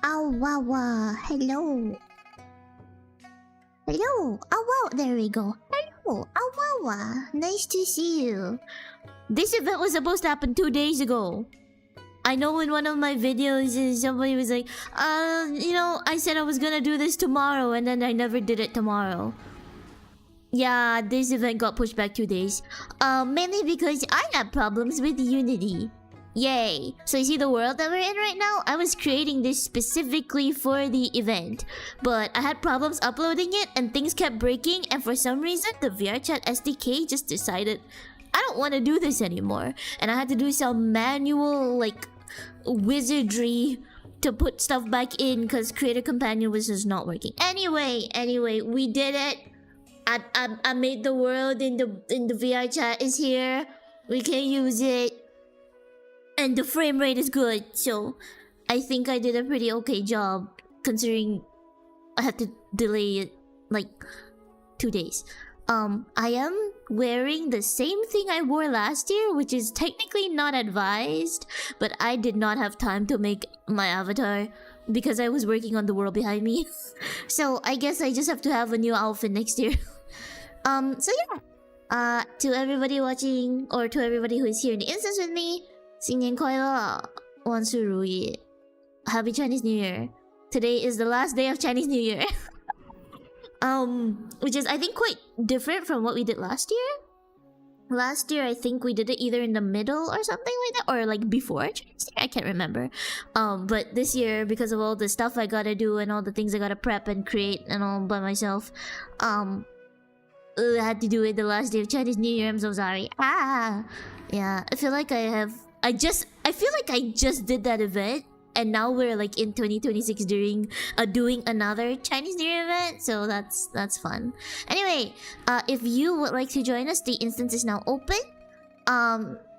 Awawa, hello. Hello, Awawa, there we go. Hello, Awawa, nice to see you. This event was supposed to happen 2 days ago. I know in one of my videos, somebody was like, I said I was gonna do this tomorrow and then I never did it tomorrow. Yeah, this event got pushed back 2 days. Mainly because I had problems with Unity. Yay! So you see the world that we're in right now? I was creating this specifically for the event, but I had problems uploading it and things kept breaking, and for some reason the VRChat SDK just decided I don't want to do this anymore, and I had to do some manual wizardry to put stuff back in because Creator Companion was just not working. Anyway, we did it. I made the world in the VRChat is here. We can use it. And the frame rate is good, so I think I did a pretty okay job considering I had to delay it 2 days. I am wearing the same thing I wore last year, which is technically not advised, but I did not have time to make my avatar because I was working on the world behind me. So I guess I just have to have a new outfit next year. So yeah. To everybody watching, or to everybody who is here in the instance with me, 新年快乐，万事如意 Happy Chinese New Year. Today is the last day of Chinese New Year. Which is I think quite different from what we did last year. Last year I think we did it either in the middle or something like that, or before Chinese New Year, I can't remember. But this year, because of all the stuff I gotta do and all the things I gotta prep and create and all by myself, I had to do it the last day of Chinese New Year. I'm so sorry. Yeah, I feel like I just did that event, and now we're in 2026 doing another Chinese New Year event, so that's fun. Anyway, if you would like to join us, the instance is now open.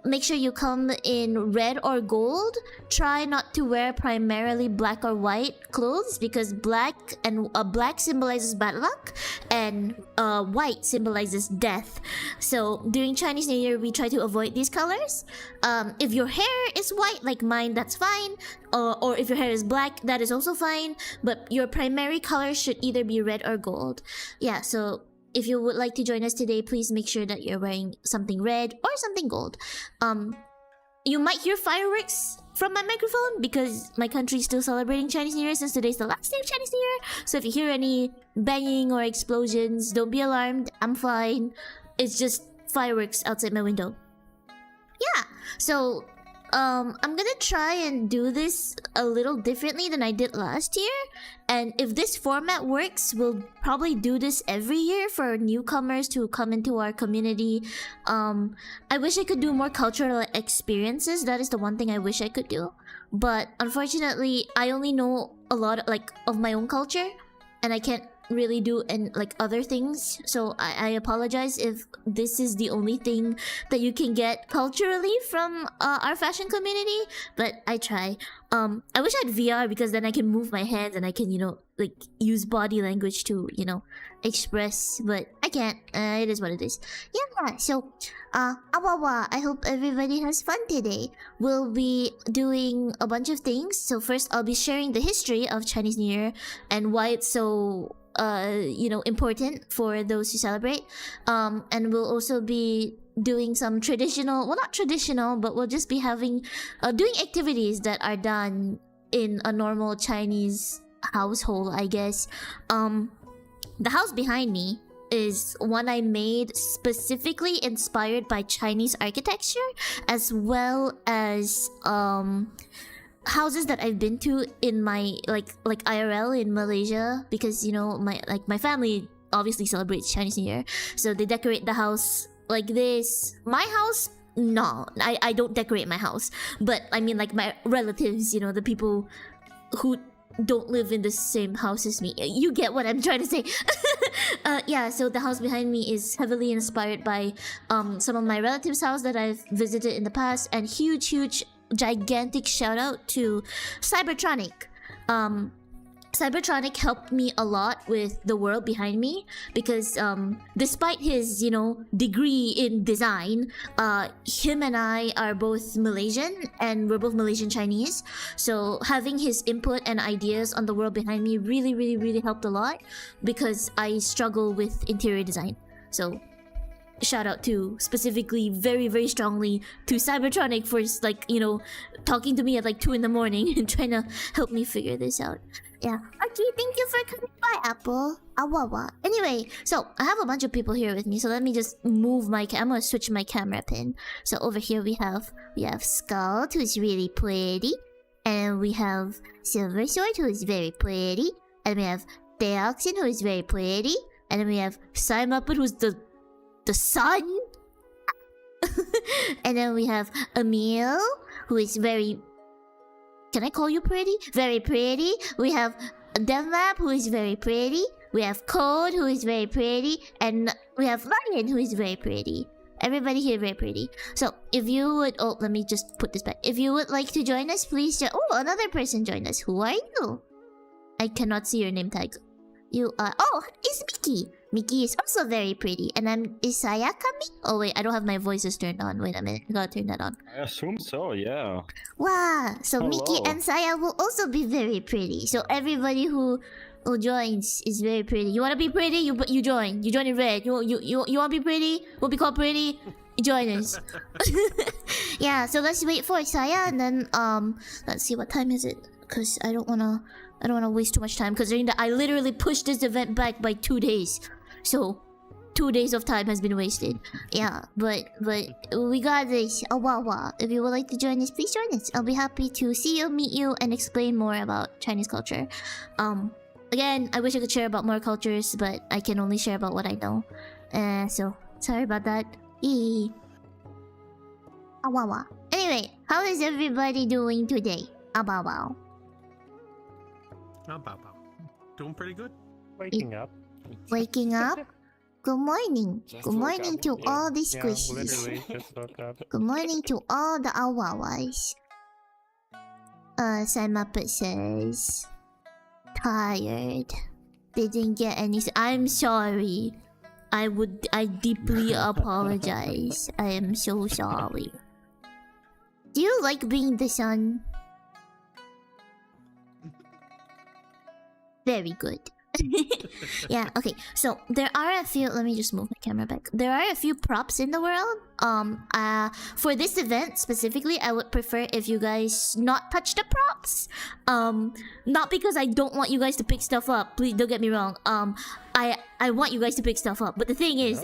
Make sure you come in red or gold. Try not to wear primarily black or white clothes because black symbolizes bad luck and white symbolizes death. So during Chinese New Year, we try to avoid these colors. If your hair is white like mine, that's fine. Or if your hair is black, that is also fine. But your primary color should either be red or gold. Yeah, so if you would like to join us today, please make sure that you're wearing something red or something gold. You might hear fireworks from my microphone because my country is still celebrating Chinese New Year since today's the last day of Chinese New Year. So if you hear any banging or explosions, don't be alarmed. I'm fine. It's just fireworks outside my window. Yeah, so I'm gonna try and do this a little differently than I did last year, and if this format works, we'll probably do this every year for newcomers to come into our community. I wish I could do more cultural experiences. That is the one thing I wish I could do, but unfortunately I only know a lot of my own culture, and I can't really do other things, so I apologize if this is the only thing that you can get culturally from our fashion community, but I try. I wish I had VR because then I can move my hands and I can use body language to express, but I can't. It is what it is. Yeah, so awawa, I hope everybody has fun today. We'll be doing a bunch of things. So first I'll be sharing the history of Chinese New Year and why it's so important for those who celebrate. And we'll also be doing some traditional, well, not traditional, but we'll just be having doing activities that are done in a normal Chinese household, I guess. The house behind me is one I made specifically inspired by Chinese architecture, as well as houses that I've been to in my IRL in Malaysia, because my family obviously celebrates Chinese New Year, so they decorate the house like this. My house, no, I don't decorate my house, but I mean my relatives, the people who don't live in the same house as me. You get what I'm trying to say. Yeah, so the house behind me is heavily inspired by some of my relatives' house that I've visited in the past, and huge gigantic shout out to Cybertronic. Cybertronic helped me a lot with the world behind me because despite his, you know, degree in design, him and I are both Malaysian and we're both Malaysian Chinese. So having his input and ideas on the world behind me really helped a lot because I struggle with interior design. So shout out to specifically very strongly to Cybertronic for like, you know, talking to me at like 2 in the morning and trying to help me figure this out. Yeah. Okay, thank you for coming by, Apple. Awawa. Anyway, so I have a bunch of people here with me, so let me just move my I'm gonna switch my camera pin. So over here we have Skull, who's really pretty, and we have Silver Sword, who is very pretty, and we have Deoxin, who is very pretty, and then we have Muppet, who's the sun. And then we have Emil, who is very... Can I call you pretty? Very pretty. We have DevMap, who is very pretty. We have Code, who is very pretty. And we have Lion, who is very pretty. Everybody here very pretty. So, if you would... Oh, let me just put this back. If you would like to join us, please... Oh, another person joined us. Who are you? I cannot see your name tag. You are... Oh, it's Mickey. Mickey is also very pretty. And I'm... Is Saya coming? Oh, wait. I don't have my voices turned on. Wait a minute. I gotta turn that on. I assume so, yeah. Wow. So Hello. Mickey and Saya will also be very pretty. So everybody who joins is very pretty. You wanna be pretty? You join. You join in red. You wanna be pretty? We'll be called pretty? You join us. Yeah, so let's wait for Saya and then let's see, what time is it? Because I don't wanna waste too much time because I literally pushed this event back by 2 days. So 2 days of time has been wasted. Yeah, but we got this. Awawa. If you would like to join us, please join us. I'll be happy to see you, meet you, and explain more about Chinese culture. Again, I wish I could share about more cultures, but I can only share about what I know. So sorry about that. Awawa. Anyway, how is everybody doing today? Awawa. Doing pretty good. Waking up. Waking up? Good morning. Just Good woke morning up. to Yeah. all the Yeah, squishies. literally just woke up. Good morning to all the awawas. Muppet says... Tired. Didn't get any... I'm sorry. I deeply apologize. I am so sorry. Do you like being the sun? Very good. Yeah, okay. So there are a few... Let me just move my camera back. There are a few props in the world. For this event specifically, I would prefer if you guys not touch the props. Not because I don't want you guys to pick stuff up. Please don't get me wrong. I want you guys to pick stuff up. But the thing is, I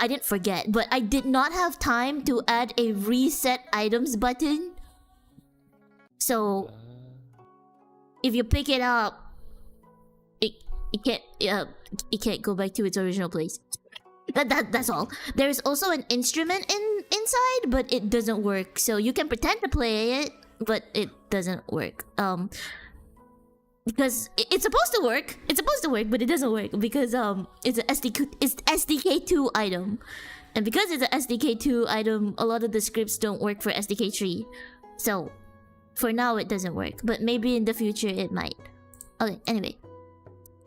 didn't forget, but I did not have time to add a reset items button. So if you pick it up, it can't go back to its original place. That's all. There's also an instrument inside, but it doesn't work. So you can pretend to play it, but it doesn't work. Because it's supposed to work. It's supposed to work, but it doesn't work because it's an SDK2 item. And because it's an SDK2 item, a lot of the scripts don't work for SDK3. So for now it doesn't work, but maybe in the future it might. Okay, anyway.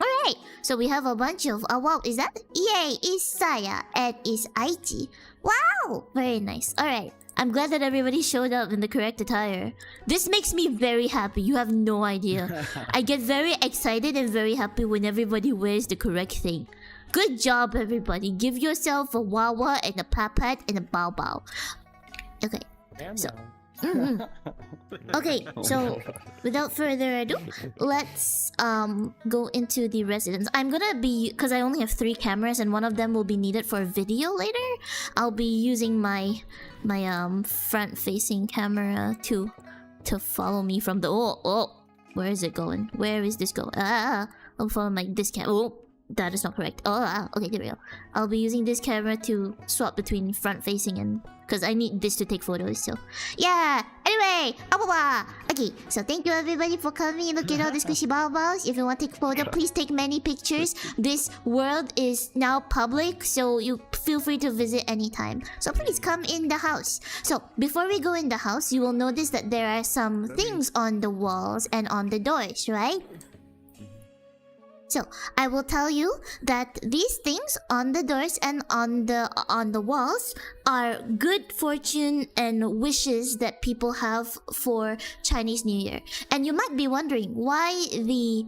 Alright, so we have a bunch of... wow, is that? Yay, is Saya and is Aichi. Wow, very nice. Alright, I'm glad that everybody showed up in the correct attire. This makes me very happy, you have no idea. I get very excited and very happy when everybody wears the correct thing. Good job, everybody. Give yourself a Wawa and a Papat and a Bao Bao. Okay, so... Okay, so without further ado, let's go into the residence. I'm gonna be, because I only have 3 cameras and one of them will be needed for video later. I'll be using my front facing camera to follow me from the... Oh, where is it going? Where is this going? I'll follow this camera. Oh, that is not correct. Oh, okay, there we go. I'll be using this camera to swap between front facing and... because I need this to take photos, so... Yeah! Anyway! Okay, so thank you everybody for coming. Look at all the squishy balls. If you want to take photo, please take many pictures. This world is now public, so you feel free to visit anytime. So please come in the house. So, before we go in the house, you will notice that there are some things on the walls and on the doors, right? So, I will tell you that these things on the doors and on the walls are good fortune and wishes that people have for Chinese New Year. And you might be wondering why the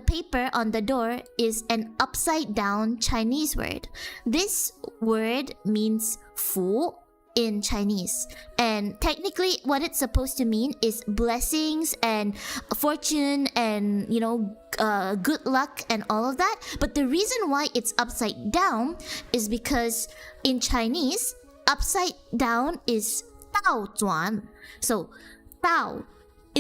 paper on the door is an upside down Chinese word. This word means fu in Chinese, and technically what it's supposed to mean is blessings and fortune and, you know, good luck and all of that. But the reason why it's upside down is because in Chinese, upside down is dao zuan. So dao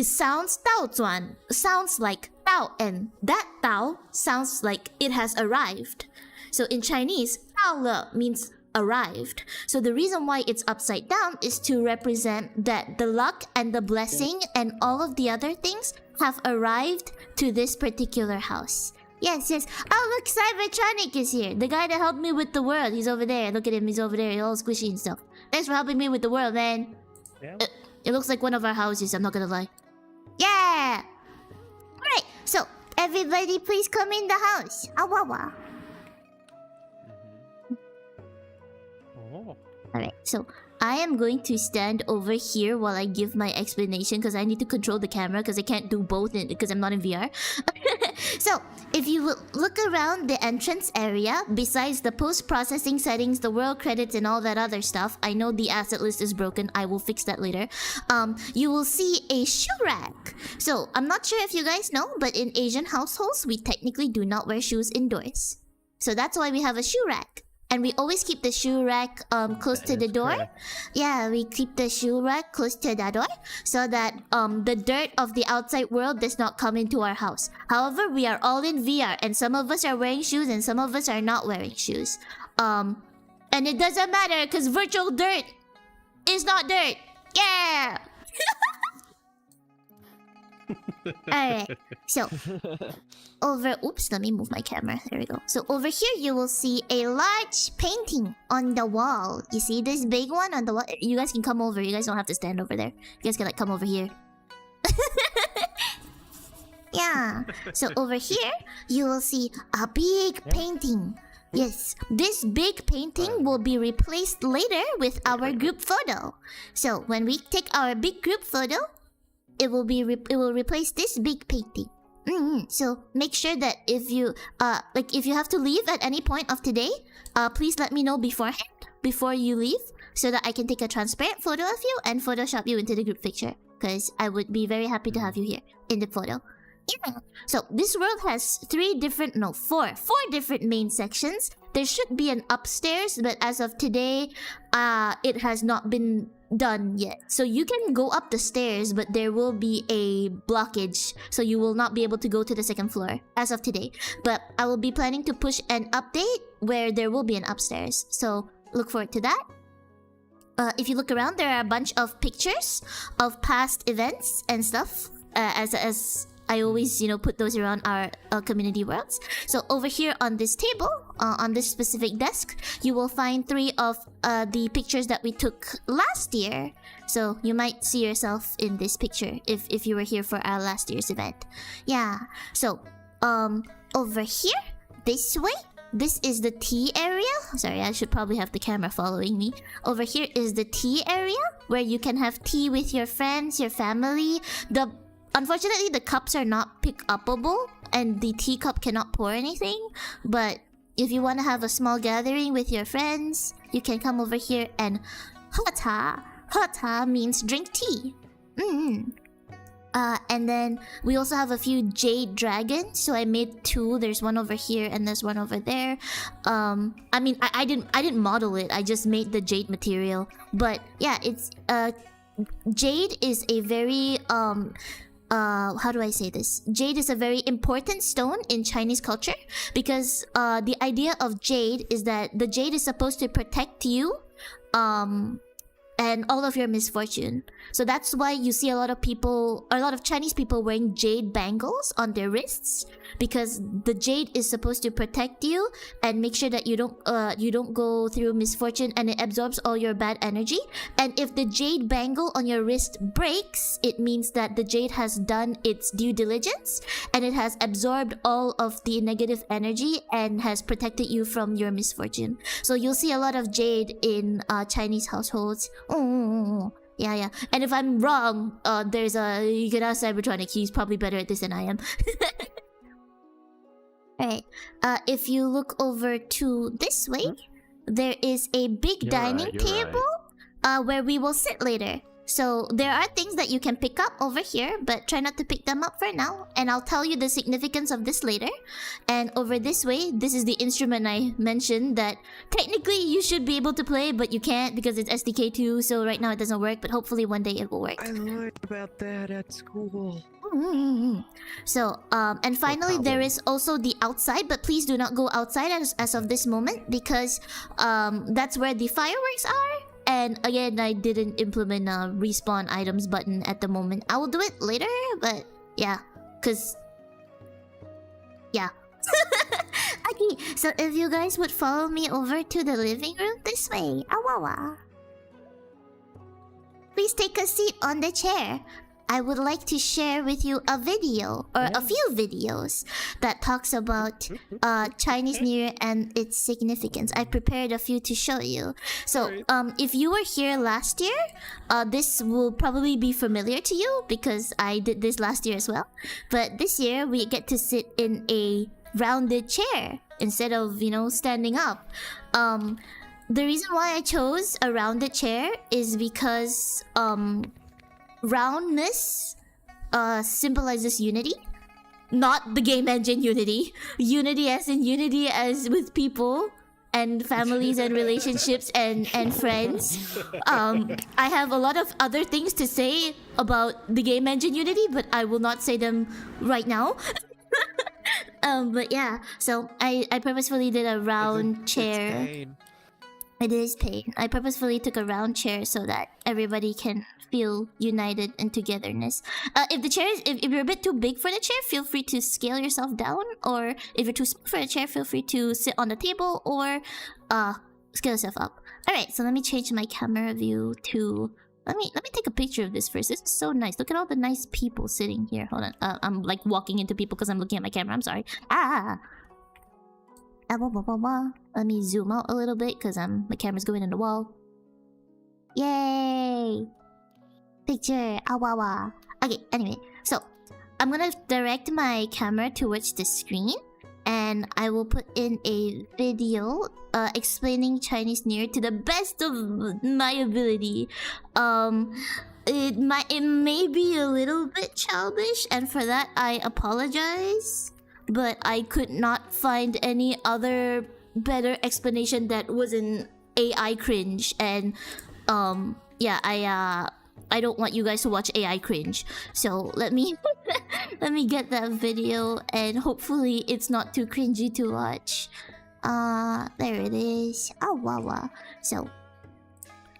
sounds dao zuan, sounds like dao, and that dao sounds like it has arrived. So in Chinese, dao le means arrived. So the reason why it's upside down is to represent that the luck and the blessing and all of the other things have arrived to this particular house. Yes. Oh, look, Cybertronic is here. The guy that helped me with the world. He's over there. Look at him. He's over there. He's all squishy and stuff. Thanks for helping me with the world, man. Yeah. It looks like one of our houses. I'm not gonna lie. Yeah! Alright, so everybody please come in the house. Awawa. Oh. Alright, so I am going to stand over here while I give my explanation because I need to control the camera because I can't do both because I'm not in VR. So, if you will look around the entrance area, besides the post-processing settings, the world credits and all that other stuff, I know the asset list is broken, I will fix that later. You will see a shoe rack. So, I'm not sure if you guys know, but in Asian households, we technically do not wear shoes indoors. So that's why we have a shoe rack. And we always keep the shoe rack close to the door. Correct. Yeah, we keep the shoe rack close to the door so that the dirt of the outside world does not come into our house. However, we are all in VR and some of us are wearing shoes and some of us are not wearing shoes. And it doesn't matter because virtual dirt is not dirt. Yeah! Alright, so oops, let me move my camera. There we go. So over here you will see a large painting on the wall. You see this big one on the wall? You guys can come over. You guys don't have to stand over there. You guys can like come over here. Yeah. So over here you will see a big painting. Yes, this big painting will be replaced later with our group photo. So when we take our big group photo, it will replace this big painting. So make sure that if you if you have to leave at any point of today, please let me know beforehand before you leave so that I can take a transparent photo of you and Photoshop you into the group picture because I would be very happy to have you here in the photo. Yeah. So this world has four different main sections. There should be an upstairs, but as of today, it has not been done yet. So you can go up the stairs, but there will be a blockage, so you will not be able to go to the second floor as of today. But I will be planning to push an update where there will be an upstairs. So look forward to that. If you look around, there are a bunch of pictures of past events and stuff. As I always, put those around our community worlds. So over here on this table, on this specific desk, you will find 3 of the pictures that we took last year. So you might see yourself in this picture if you were here for our last year's event. Yeah. So over here, this way, this is the tea area. Sorry, I should probably have the camera following me. Over here is the tea area where you can have tea with your friends, your family. Unfortunately, the cups are not pick-upable and the teacup cannot pour anything. But if you want to have a small gathering with your friends, you can come over here and hota. Hota means drink tea. And then we also have a few jade dragons. So I made 2. There's one over here and there's one over there. I mean, I didn't model it. I just made the jade material. But yeah, it's jade is a very how do I say this? Jade is a very important stone in Chinese culture because the idea of jade is that the jade is supposed to protect you and all of your misfortune. So that's why you see a lot of people, a lot of Chinese people wearing jade bangles on their wrists, because the jade is supposed to protect you and make sure that you don't go through misfortune, and it absorbs all your bad energy. And if the jade bangle on your wrist breaks, it means that the jade has done its due diligence and it has absorbed all of the negative energy and has protected you from your misfortune. So you'll see a lot of jade in Chinese households. Yeah. And if I'm wrong, you can ask Cybertronic. He's probably better at this than I am. Alright, if you look over to this way, there is a big dining table where we will sit later. So there are things that you can pick up over here, but try not to pick them up for now. And I'll tell you the significance of this later. And over this way, this is the instrument I mentioned that technically you should be able to play, but you can't because it's SDK2, so right now it doesn't work, but hopefully one day it will work. I learned about that at school. So, and finally there is also the outside, but please do not go outside as of this moment because that's where the fireworks are. And again, I didn't implement a respawn items button at the moment. I will do it later, but yeah, cause yeah. Okay, so if you guys would follow me over to the living room this way, awawa. Please take a seat on the chair. I would like to share with you a video, or a few videos, that talks about Chinese New Year and its significance. I prepared a few to show you. So, if you were here last year, this will probably be familiar to you because I did this last year as well. But this year, we get to sit in a rounded chair instead of, standing up. The reason why I chose a rounded chair is because roundness symbolizes unity, not the game engine unity. Unity as in unity as with people and families and relationships and friends. I have a lot of other things to say about the game engine unity, but I will not say them right now. But yeah, so I purposefully did a round chair. It is pain. I purposefully took a round chair so that everybody can feel united and togetherness. If you're a bit too big for the chair, feel free to scale yourself down. Or if you're too small for the chair, feel free to sit on the table or scale yourself up. Alright, so let me change my camera view to... Let me take a picture of this first. This is so nice. Look at all the nice people sitting here. Hold on. I'm like walking into people because I'm looking at my camera. I'm sorry. Let me zoom out a little bit because my camera's going in the wall. Yay! Picture. Okay, anyway. So, I'm gonna direct my camera towards the screen. And I will put in a video explaining Chinese New Year to the best of my ability. It may be a little bit childish, and for that I apologize. But I could not find any other better explanation that wasn't AI cringe. And yeah, I don't want you guys to watch AI cringe. So let me let me get that video, and hopefully it's not too cringy to watch. There it is. So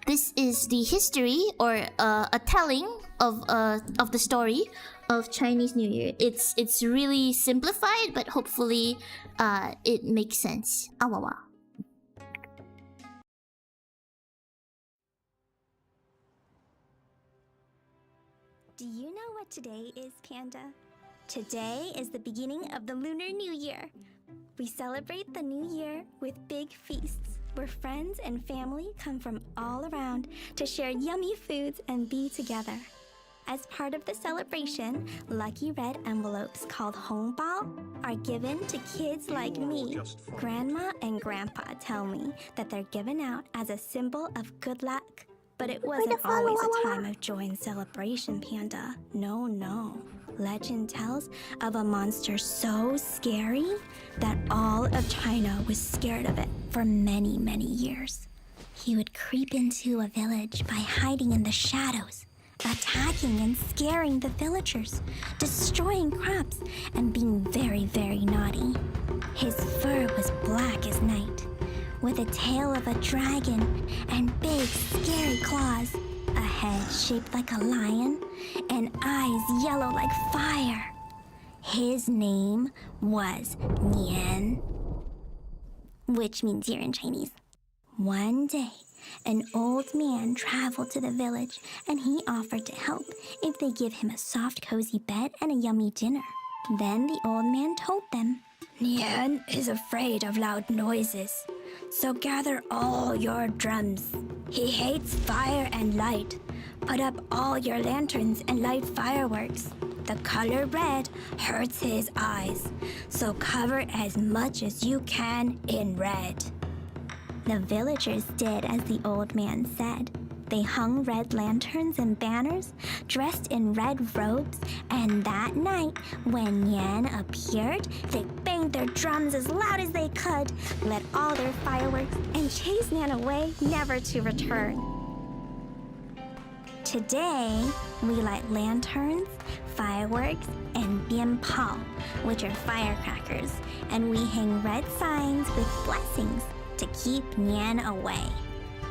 this is the history, or a telling of the story of Chinese New Year. It's really simplified, but hopefully it makes sense. Do you know what today is, Panda? Today is the beginning of the Lunar New Year. We celebrate the new year with big feasts, where friends and family come from all around to share yummy foods and be together. As part of the celebration, lucky red envelopes called hongbao are given to kids like me. Grandma and Grandpa tell me that they're given out as a symbol of good luck. But it wasn't always a time of joy and celebration, Panda. No. Legend tells of a monster so scary that all of China was scared of it for many, many years. He would creep into a village by hiding in the shadows attacking and scaring the villagers, destroying crops, and being very, very naughty. His fur was black as night, with a tail of a dragon and big, scary claws, a head shaped like a lion, and eyes yellow like fire. His name was Nian, which means year in Chinese. One day, an old man traveled to the village, and he offered to help if they give him a soft, cozy bed and a yummy dinner. Then the old man told them, Nian is afraid of loud noises, so gather all your drums. He hates fire and light. Put up all your lanterns and light fireworks. The color red hurts his eyes, so cover as much as you can in red. The villagers did as the old man said. They hung red lanterns and banners, dressed in red robes, and that night, when Yan appeared, they banged their drums as loud as they could, lit all their fireworks, and chased Yan away, never to return. Today, we light lanterns, fireworks, and bian pao, which are firecrackers, and we hang red signs with blessings to keep Nian away.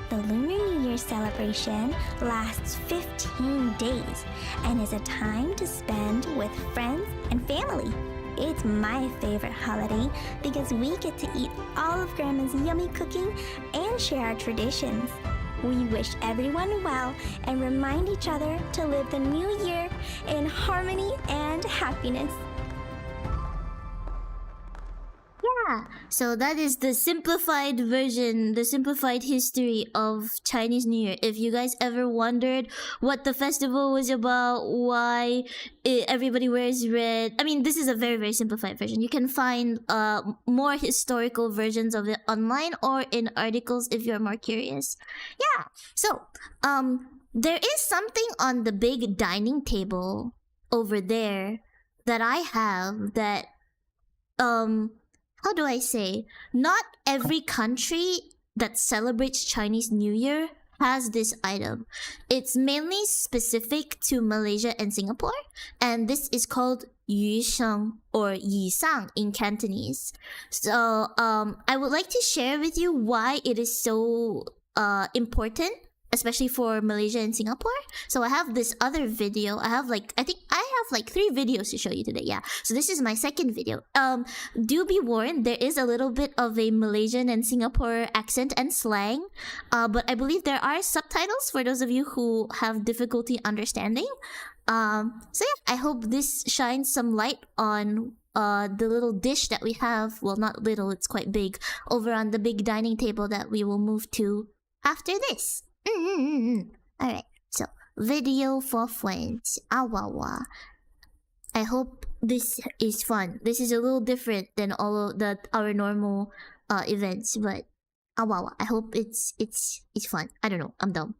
The Lunar New Year celebration lasts 15 days and is a time to spend with friends and family. It's my favorite holiday because we get to eat all of Grandma's yummy cooking and share our traditions. We wish everyone well and remind each other to live the new year in harmony and happiness. Yeah, so that is the simplified version, the simplified history of Chinese New Year. If you guys ever wondered what the festival was about, why everybody wears red, I mean, this is a very, very simplified version. You can find more historical versions of it online or in articles if you're more curious. Yeah, so there is something on the big dining table over there that I have that how do I say? Not every country that celebrates Chinese New Year has this item. It's mainly specific to Malaysia and Singapore, and this is called Yu Sheng or Yi Sang in Cantonese. So I would like to share with you why it is so important, especially for Malaysia and Singapore. So I have this other video. I think I have like 3 videos to show you today. Yeah. So this is my second video. Do be warned, there is a little bit of a Malaysian and Singapore accent and slang. But I believe there are subtitles for those of you who have difficulty understanding. So yeah, I hope this shines some light on the little dish that we have. Well, not little, it's quite big. Over on the big dining table that we will move to after this. Alright, so video for friends. Awawa. I hope this is fun. This is a little different than all of our normal events, but awawa. I hope it's fun. I don't know. I'm dumb.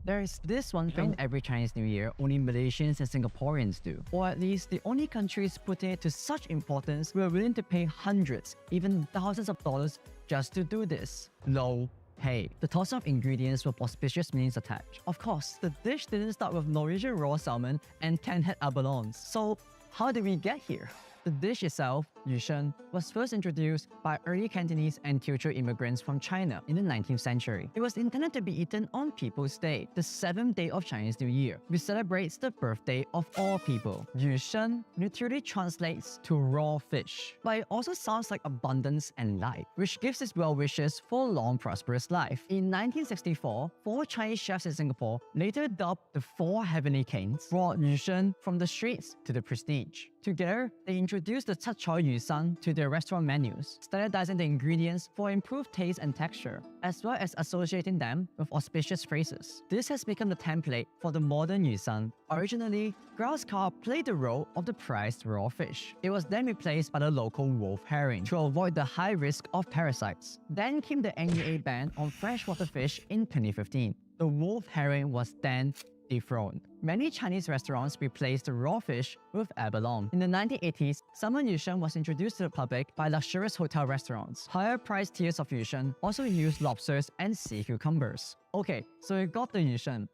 There is this one thing every Chinese New Year only Malaysians and Singaporeans do. Or at least the only countries putting it to such importance who are willing to pay hundreds, even thousands of dollars just to do this. Lo Hey, the toss of ingredients with auspicious meanings attached. Of course, the dish didn't start with Norwegian raw salmon and 10-head abalones. So, how did we get here? The dish itself, yusheng, was first introduced by early Cantonese and Teochew immigrants from China in the 19th century. It was intended to be eaten on People's Day, the 7th day of Chinese New Year, which celebrates the birthday of all people. Yusheng literally translates to raw fish, but it also sounds like abundance and life, which gives its well wishes for a long, prosperous life. In 1964, 4 Chinese chefs in Singapore, later dubbed the 4 Heavenly Kings, brought yusheng from the streets to the prestige. Together, they introduced the Chachao Yusang to their restaurant menus, standardizing the ingredients for improved taste and texture, as well as associating them with auspicious phrases. This has become the template for the modern Yusang. Originally, grouse carp played the role of the prized raw fish. It was then replaced by the local wolf herring to avoid the high risk of parasites. Then came the NEA ban on freshwater fish in 2015. The wolf herring was then dethroned. Many Chinese restaurants replaced the raw fish with abalone. In the 1980s, salmon yusheng was introduced to the public by luxurious hotel restaurants. Higher priced tiers of yusheng also used lobsters and sea cucumbers. Okay, so we got the yusheng.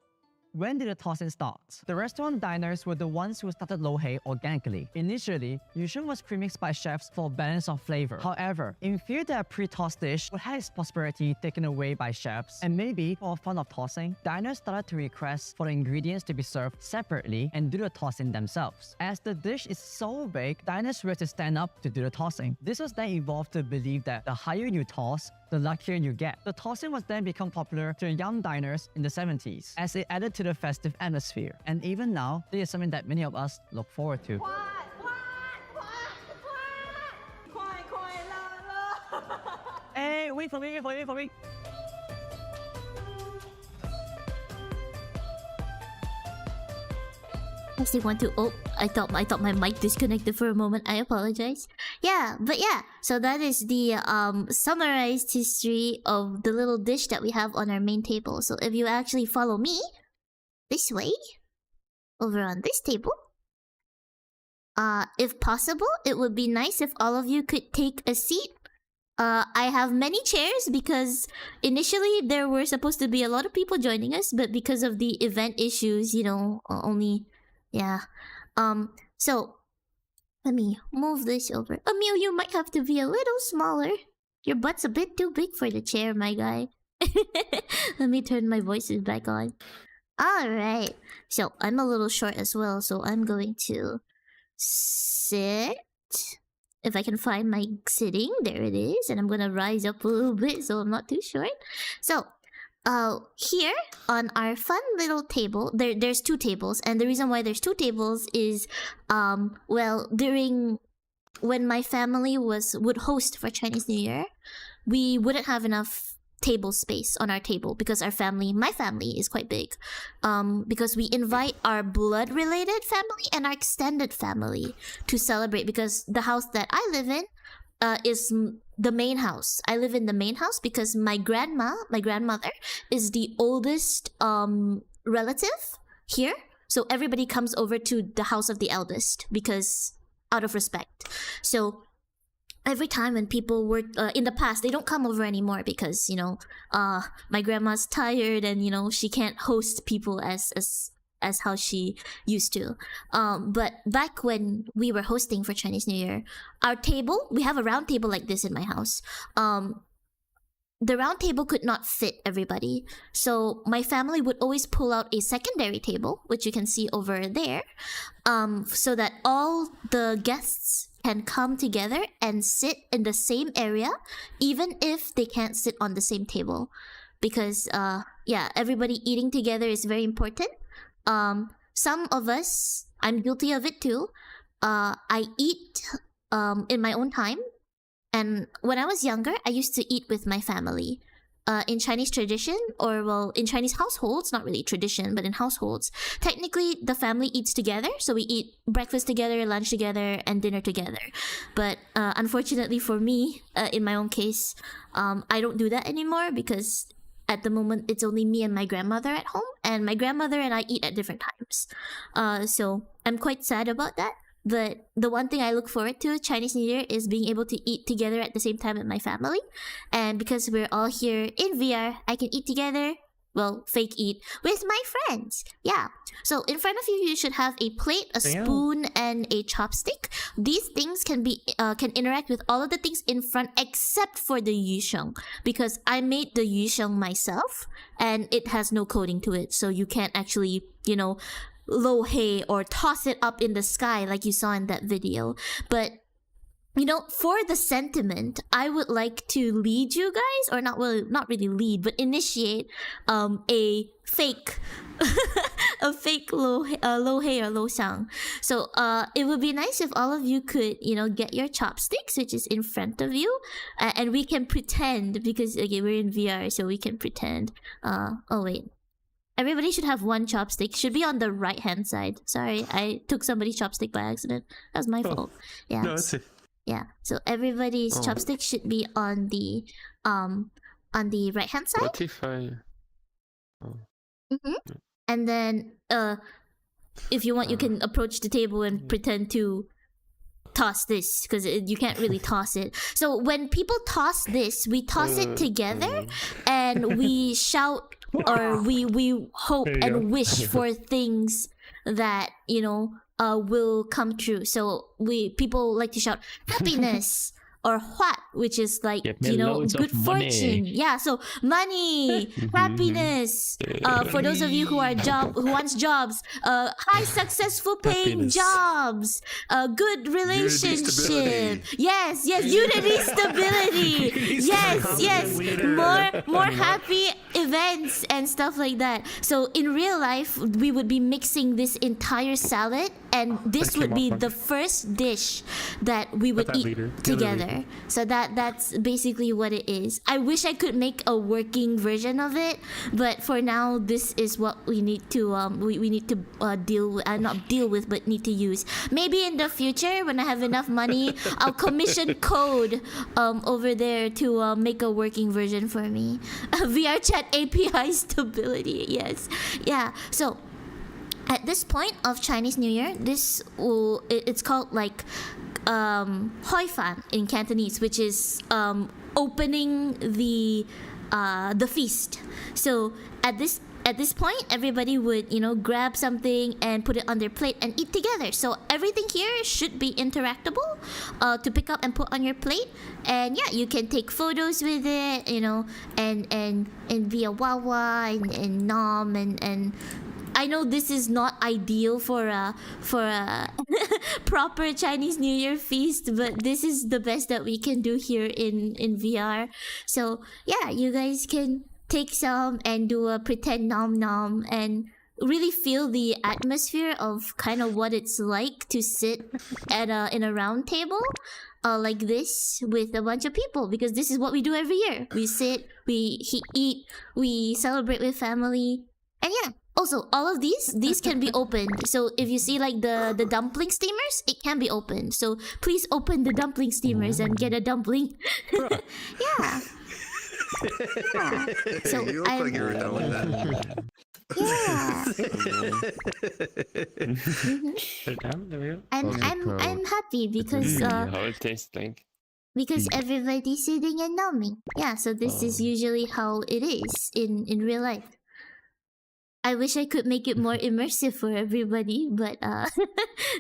When did the tossing start? The restaurant diners were the ones who started lo hei organically. Initially, yusheng was premixed by chefs for balance of flavor. However, in fear that a pre-tossed dish would have its prosperity taken away by chefs, and maybe for fun of tossing, diners started to request for the ingredients to be served separately and do the tossing themselves. As the dish is so big, diners were to stand up to do the tossing. This was then evolved to believe that the higher you toss, the luckier you get. The tossing was then become popular to young diners in the 70s, as it added to the festive atmosphere. And even now, this is something that many of us look forward to. Hey, wait for me. I still want to. Oh, I thought my mic disconnected for a moment. I apologize. But so that is the summarized history of the little dish that we have on our main table. So if you actually follow me this way, over on this table, if possible, it would be nice if all of you could take a seat. I have many chairs because initially there were supposed to be a lot of people joining us, but because of the event issues, only. So let me move this over. Emil, you might have to be a little smaller. Your butt's a bit too big for the chair, my guy. Let me turn my voices back on. Alright. So I'm a little short as well, so I'm going to sit. If I can find my sitting, there it is. And I'm gonna rise up a little bit so I'm not too short. So here on our fun little table, there's two tables, and the reason why there's two tables is, during when my family would host for Chinese New Year, we wouldn't have enough table space on our table because my family is quite big, because we invite our blood-related family and our extended family to celebrate, because the house that I live in is the main house. I live in the main house because my grandmother, is the oldest relative here. So everybody comes over to the house of the eldest because out of respect. So every time when people were in the past, they don't come over anymore because my grandma's tired and she can't host people as how she used to. But back when we were hosting for Chinese New Year, our table, we have a round table like this in my house. The round table could not fit everybody. So my family would always pull out a secondary table, which you can see over there, so that all the guests can come together and sit in the same area, even if they can't sit on the same table. Because, everybody eating together is very important. Some of us, I'm guilty of it too. I eat in my own time. And when I was younger, I used to eat with my family. In Chinese tradition, in Chinese households, not really tradition, but in households, technically the family eats together. So we eat breakfast together, lunch together, and dinner together. But unfortunately for me, in my own case, I don't do that anymore because at the moment it's only me and my grandmother at home, and my grandmother and I eat at different times. So I'm quite sad about that. But the one thing I look forward to Chinese New Year is being able to eat together at the same time with my family. And because we're all here in VR, I can eat together, fake eat, with my friends. Yeah. So in front of you, you should have a plate, a spoon, and a chopstick. These things can interact with all of the things in front except for the yusheng, because I made the yusheng myself and it has no coating to it. So you can't actually, lo hei or toss it up in the sky like you saw in that video. But for the sentiment, I would like to lead you guys, or not really lead, but initiate a fake a fake lo hei or lo xiang. So it would be nice if all of you could get your chopsticks, which is in front of you, and we can pretend, because we're in VR, so we can pretend. Oh wait, everybody should have one chopstick. Should be on the right hand side. Sorry, I took somebody's chopstick by accident. That was my fault. Yeah. No, that's it. Yeah. So everybody's chopstick should be on the right hand side. What if I? And then if you want, you can approach the table and pretend to toss this, because you can't really toss it. So when people toss this, we toss it together and we shout or we hope There you and go. wish for things that will come true. So people like to shout happiness or what, which is like Give me loads of good money. fortune. Yeah, so money, happiness. For those of you who wants jobs, high successful paying Happiness. jobs, good relationship. stability. Yes, unity, stability. yes, more happy events and stuff like that. So in real life, we would be mixing this entire salad, and this That would came be off the first dish that we would that eat leader. The other together. So that's basically what it is. I wish I could make a working version of it, but for now, this is what we need to we need to not deal with, but need to use. Maybe in the future, when I have enough money, I'll commission code over there to make a working version for me. VRChat API stability. Yes, yeah. So at this point of Chinese New Year, it's called like Hoi Fan in Cantonese, which is opening the feast. So at this point, everybody would grab something and put it on their plate and eat together. So everything here should be interactable to pick up and put on your plate. And yeah, you can take photos with it, and be a wawa and nom and I know this is not ideal for a proper Chinese New Year feast, but this is the best that we can do here in VR. So yeah, you guys can take some and do a pretend nom nom and really feel the atmosphere of kind of what it's like to sit in a round table like this with a bunch of people, because this is what we do every year. We sit, we eat, we celebrate with family, and yeah. Also, all of these can be opened. So if you see like the dumpling steamers, it can be opened. So please open the dumpling steamers and get a dumpling. Yeah. So You look like you're doing that. yeah. Sit down, there we go. I'm happy because How it tastes like. everybody's sitting and numbing. Yeah. So this is usually how it is in real life. I wish I could make it more immersive for everybody, but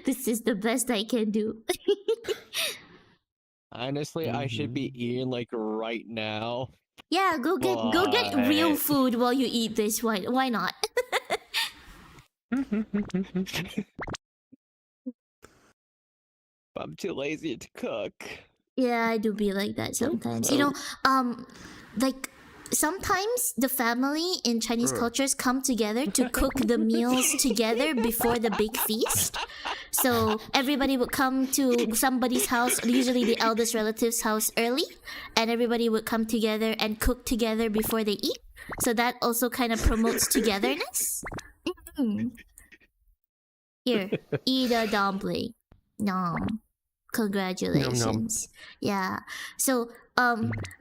this is the best I can do. Honestly, I should be eating like right now. Yeah, go get real food while you eat this. Why not? I'm too lazy to cook. Yeah, I do be like that sometimes. Like sometimes the family in Chinese cultures come together to cook the meals together before the big feast. So everybody would come to somebody's house, usually the eldest relative's house, early, and everybody would come together and cook together before they eat. So that also kind of promotes togetherness. Here, eat a dumpling. Nom. Congratulations. Yeah. So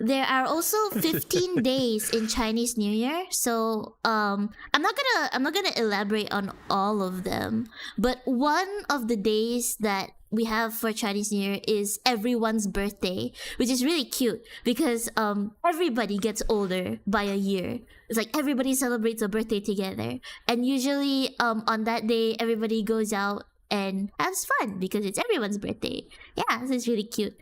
there are also 15 days in Chinese New Year. So I'm not gonna elaborate on all of them, but one of the days that we have for Chinese New Year is everyone's birthday, which is really cute because everybody gets older by a year. It's like everybody celebrates a birthday together, and usually on that day everybody goes out and has fun because it's everyone's birthday. Yeah, so it's really cute.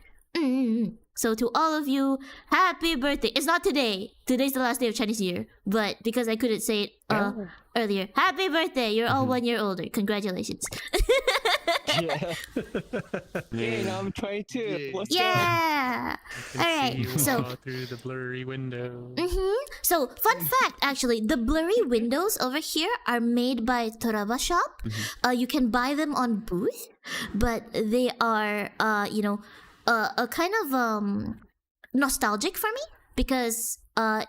So to all of you, happy birthday. It's not today. Today's the last day of Chinese New Year, but because I couldn't say it earlier, happy birthday. You're all 1 year older. Congratulations. Yeah. Yeah, I'm 22. Let's go. Yeah. All right. See you So all through the blurry window. So, fun fact, actually, the blurry windows over here are made by Toraba Shop. You can buy them on booth, but they are, a kind of nostalgic for me because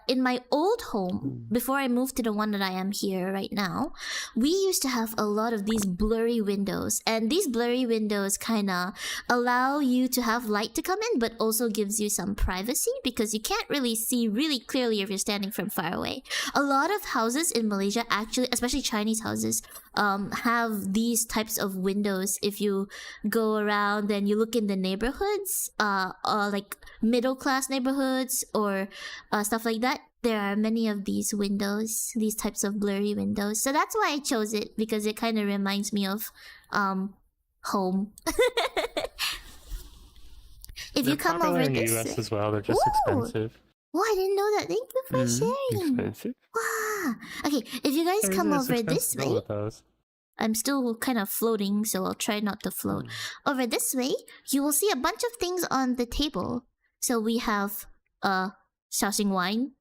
in my old home, before I moved to the one that I am here right now, we used to have a lot of these blurry windows, and these blurry windows kind of allow you to have light to come in, but also gives you some privacy because you can't really see really clearly if you're standing from far away. A lot of houses in Malaysia, actually, especially Chinese houses, have these types of windows. If you go around and you look in the neighborhoods, like middle class neighborhoods or stuff like that, there are many of these windows, these types of blurry windows. So that's why I chose it, because it kind of reminds me of home. If They're you come popular over in the this US way. as well. They're just Ooh. expensive. Oh, I didn't know that. Thank you for sharing. Expensive. Wow. Okay, if you guys come It's over this expensive to go way, with those. I'm still kind of floating, so I'll try not to float. Over this way, you will see a bunch of things on the table. So we have Shaoxing wine.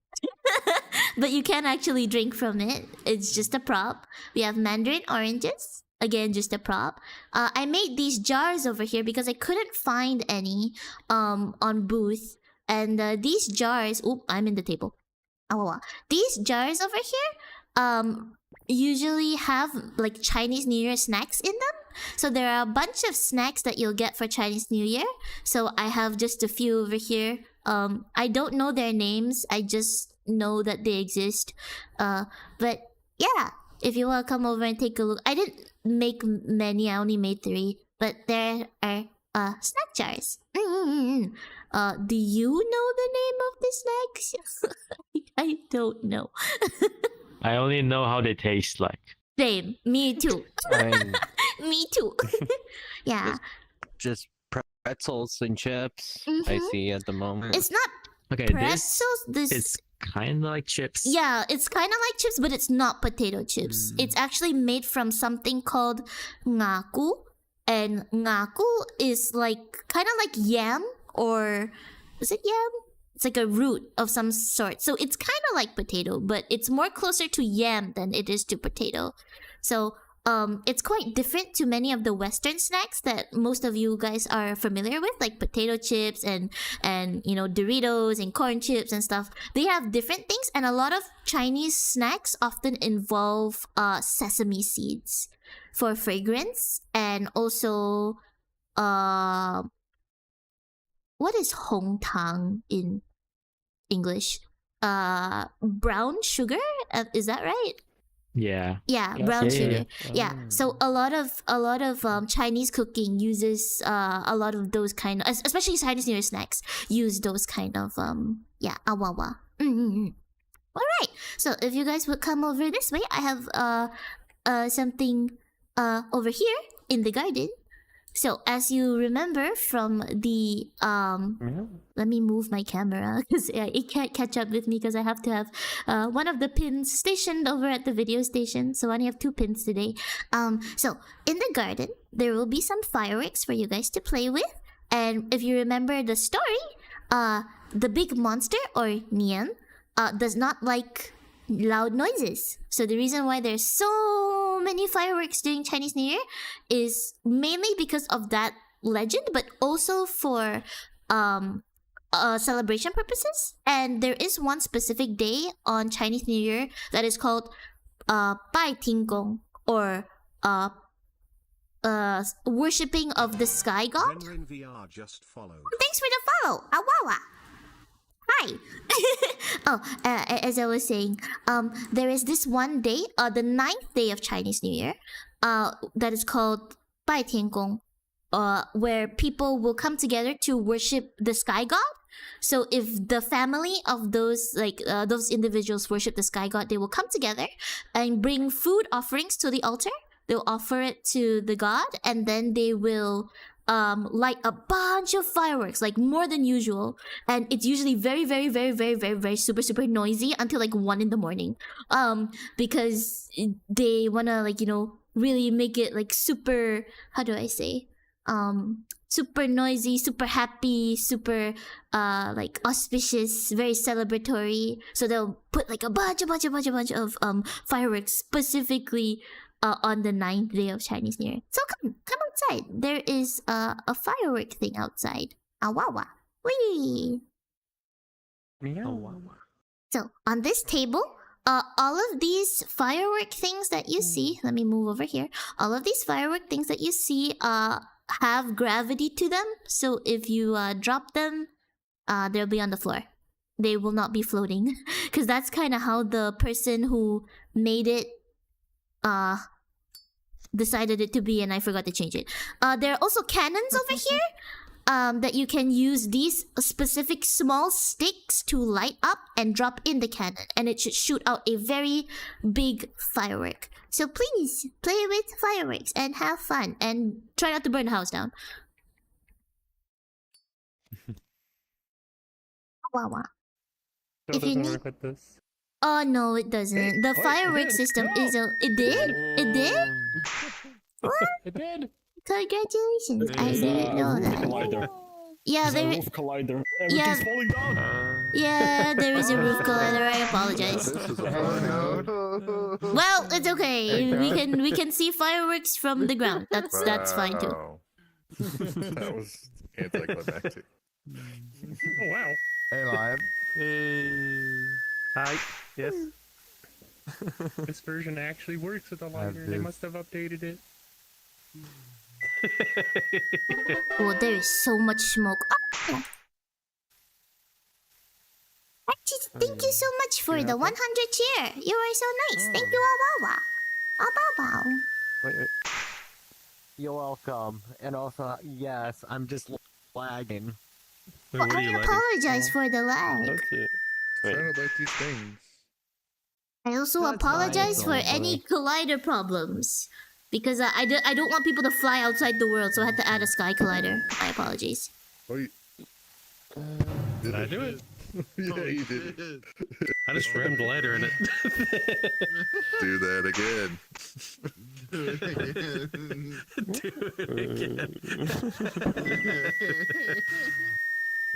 But you can't actually drink from it. It's just a prop. We have mandarin oranges. Again, just a prop. I made these jars over here because I couldn't find any on booth. And these jars... Oop, I'm in the table. These jars over here usually have like Chinese New Year snacks in them. So there are a bunch of snacks that you'll get for Chinese New Year. So I have just a few over here. I don't know their names. I just know that they exist. But yeah, if you want to come over and take a look. I didn't make many. I only made 3. But there are snack jars. Do you know the name of the snacks? I don't know. I only know how they taste like. Same. Me too. Me too. Yeah. Just pretzels and chips. I Mhm. see at the moment. It's not Okay, pretzels. it's kind of like chips. Yeah, it's kind of like chips, but it's not potato chips. It's actually made from something called ngaku. And ngaku is like kind of like yam, or is it yam? It's like a root of some sort. So it's kind of like potato, but it's more closer to yam than it is to potato. So it's quite different to many of the Western snacks that most of you guys are familiar with, like potato chips and you know, Doritos and corn chips and stuff. They have different things, and a lot of Chinese snacks often involve sesame seeds for fragrance, and also what is hong tang in English? Brown sugar? Is that right? Yeah. Yeah, Yeah. brown Yeah, sugar. yeah, Yeah. So a lot of Chinese cooking uses a lot of those kind of, especially Chinese New Year snacks, use those kind of awawa. All right. So if you guys would come over this way, I have something over here in the garden. So as you remember from the Yeah. let me move my camera because it can't catch up with me because I have to have one of the pins stationed over at the video station. So I only have 2 pins today. So in the garden, there will be some fireworks for you guys to play with. And if you remember the story, the big monster, or Nian, does not like loud noises. So the reason why there's so many fireworks during Chinese New Year is mainly because of that legend, but also for celebration purposes. And there is one specific day on Chinese New Year that is called Bai Ting Gong, or worshipping of the sky god. Renren VR just followed. Thanks for the follow, Awawa. Hi. As I was saying, there is this one day, the 9th day of Chinese New Year, that is called Bai Tian Gong, where people will come together to worship the sky god. So if the family of those those individuals worship the sky god, they will come together and bring food offerings to the altar. They'll offer it to the god, and then they will light a bunch of fireworks, like more than usual, and it's usually very super noisy until like 1 in the morning, because they wanna, like, you know, really make it like super, how do I say, super noisy, super happy, super like auspicious, very celebratory. So they'll put like a bunch of fireworks specifically on the 9th day of Chinese New Year. So come outside. There is a firework thing outside. Awawa. Whee! Meow. So on this table, all of these firework things that you see, let me move over here. All of these firework things that you see have gravity to them. So if you drop them, they'll be on the floor. They will not be floating. Because that's kind of how the person who made it decided it to be, and I forgot to change it. There are also cannons over here. that you can use these specific small sticks to light up and drop in the cannon, and it should shoot out a very big firework. So please play with fireworks and have fun, and try not to burn the house down. Wow, wow. Still If you doesn't need- work with this. Oh no, it doesn't. The Wait, firework it did. system No. is a. It did? It did? It did. Congratulations! I didn't know that. Collider. Yeah, There's a there. roof collider. Yeah. Everything's falling down. Yeah, there is a roof collider. I apologize. This is a hangout. Well, it's okay. We can see fireworks from the ground. That's fine too. Wow. That was anticlimactic. Oh, wow. Hey, Live. Hi. Yes. This version actually works with the lighter. They this. must have updated it. Oh, there is so much smoke. Oh, yeah. Actually, thank you so much for the 100 cheer. You are so nice. Thank you, Awawa. Awawa. Wait. You're welcome. And also, yes, I'm just lagging. Wait, Well, what are I you lighting? apologize for the lag. That's it. Wait. Trying to light these things. I also That's apologize for fine, any collider problems. Because I don't want people to fly outside the world, so I had to add a sky collider. My apologies. Oh, you... Did I do it? Yeah, you did. I just rammed the lighter in it. Do that again. Do it again. Do it again.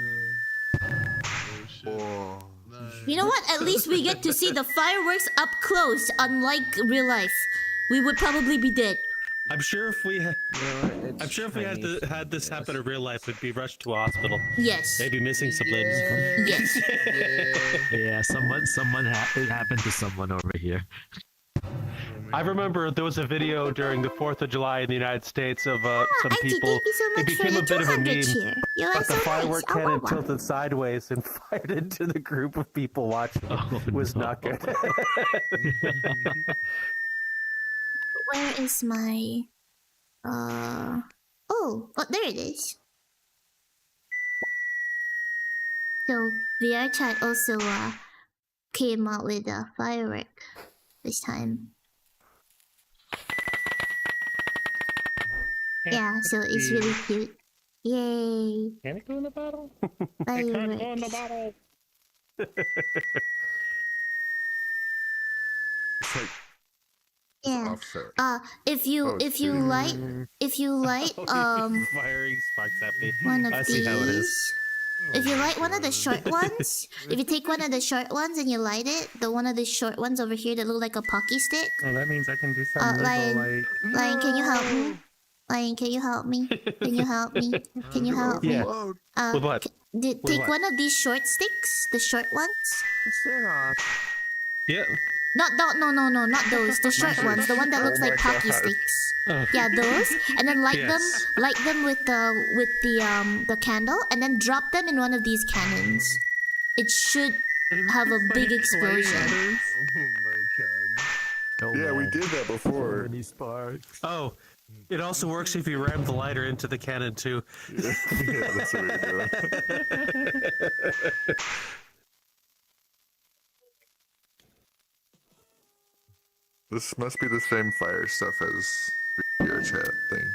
Oh, shit. Oh. Nice. You know what? At least we get to see the fireworks up close, unlike real life. We would probably be dead. I'm sure if we had this happen in real life, we'd be rushed to a hospital. Yes. Maybe missing some limbs. Yes. Yeah. Yeah, it happened to someone over here. I remember there was a video during the 4th of July in the United States of some Auntie, people. thank you so It much became for a the bit of a 200 meme. cheer. You are But the so firework nice. cannon Awawa. tilted sideways and fired into the group of people watching. Oh, It was no. not good. Where is my... Oh, there it is. So, VRChat also came out with a firework this time. Yeah, so it's really cute. Yay! Can it go in the bottle? It can't go in the Fireworks. bottle. It's like Yeah. offset. If you Oh, light Firing sparks at me. one of I see how it is. these. If you light one of the short ones, if you take one of the short ones and you light it, the one of the short ones over here that look like a pocky stick. Oh, that means I can do some Lion. like. Lion, can you help me? Lion, can you help me? Can you help me? Can you help me? Yeah. With what? Take what? one of these short sticks, the short ones. Yeah. No, not those. The short ones, the one that looks Oh like my pocky God. sticks. Oh. Yeah, those, and then light Yes. them with the candle, and then drop them in one of these cannons. It should have a big explosion. Oh my god. Yeah, we did that before. Oh, it also works if you ram the lighter into the cannon too. Yeah, that's what we were doing. This must be the same fire stuff as the VRChat thing.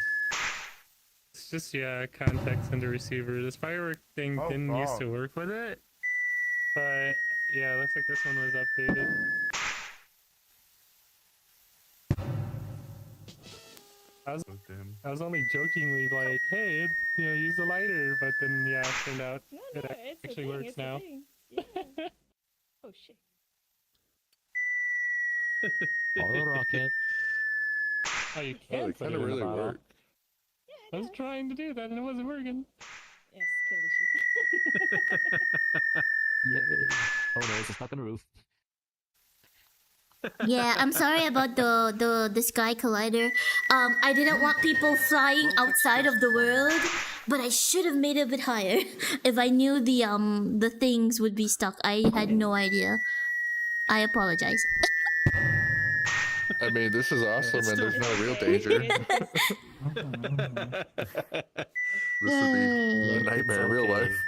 It's just context in the receiver. This firework thing Oh, didn't used to God. work with it, but yeah, it looks like this one was updated. Oh, damn. I was only jokingly like, hey, use the lighter, but then it turned out it it's actually a thing, works it's a now. thing. Yeah. Oh shit. Follow rocket. Oh, you Oh, can they put kind it of in a really bottle. work. I was trying to do that and it wasn't working. Yes, kill issue. Yay. Oh no, it's stuck on the roof. Yeah, I'm sorry about the sky collider. I didn't want people flying outside of the world, but I should have made it a bit higher. If I knew the things would be stuck, I had no idea. I apologize. I mean, this is awesome, and there's no real danger. This would be nightmare in real okay. life.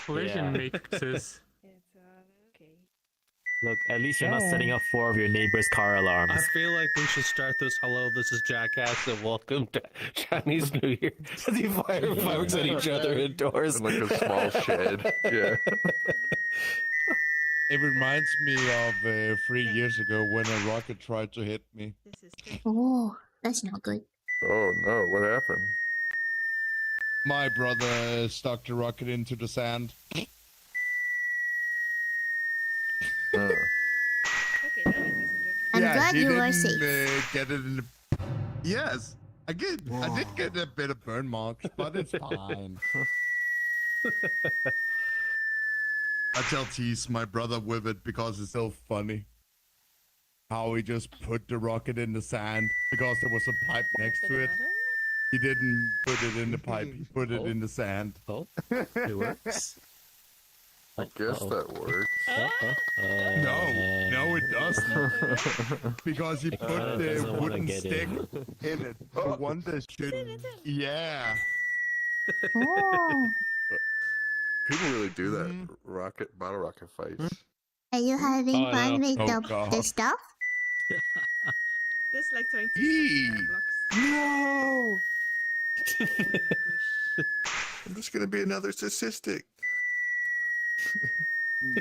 Collision Yeah. matrices. It's okay. Look, at least you're not setting up 4 of your neighbor's car I alarms. feel like we should start this. Hello, this is Jackass, and welcome to Chinese New Year. As you fire fireworks at each other indoors. In like a small shed. Yeah. It reminds me of 3 years ago when a rocket tried to hit me. This is good. Oh, that's not good. Oh no, what happened? My brother stuck the rocket into the sand. Uh, Okay, now it doesn't work. I'm yeah, glad he you are didn't safe. get it in the... Yes, I did. I did get a bit of burn marks, but it's fine. I tell tease my brother with it because it's so funny. How he just put the rocket in the sand because there was a pipe next to it. Banana? He didn't put it in the pipe, he put it Oh. in the sand. Oh, it works. I guess that works. No, it doesn't. Because he put the doesn't wanna wooden get stick in. in it. The one that should... Yeah. Oh, People really do that. Mhm. Bottle rocket fights. are you having Oh, fun no. with Oh, the God. stuff? That's like trying to Eee. stack blocks. No! Oh my gosh. I'm just gonna be another statistic.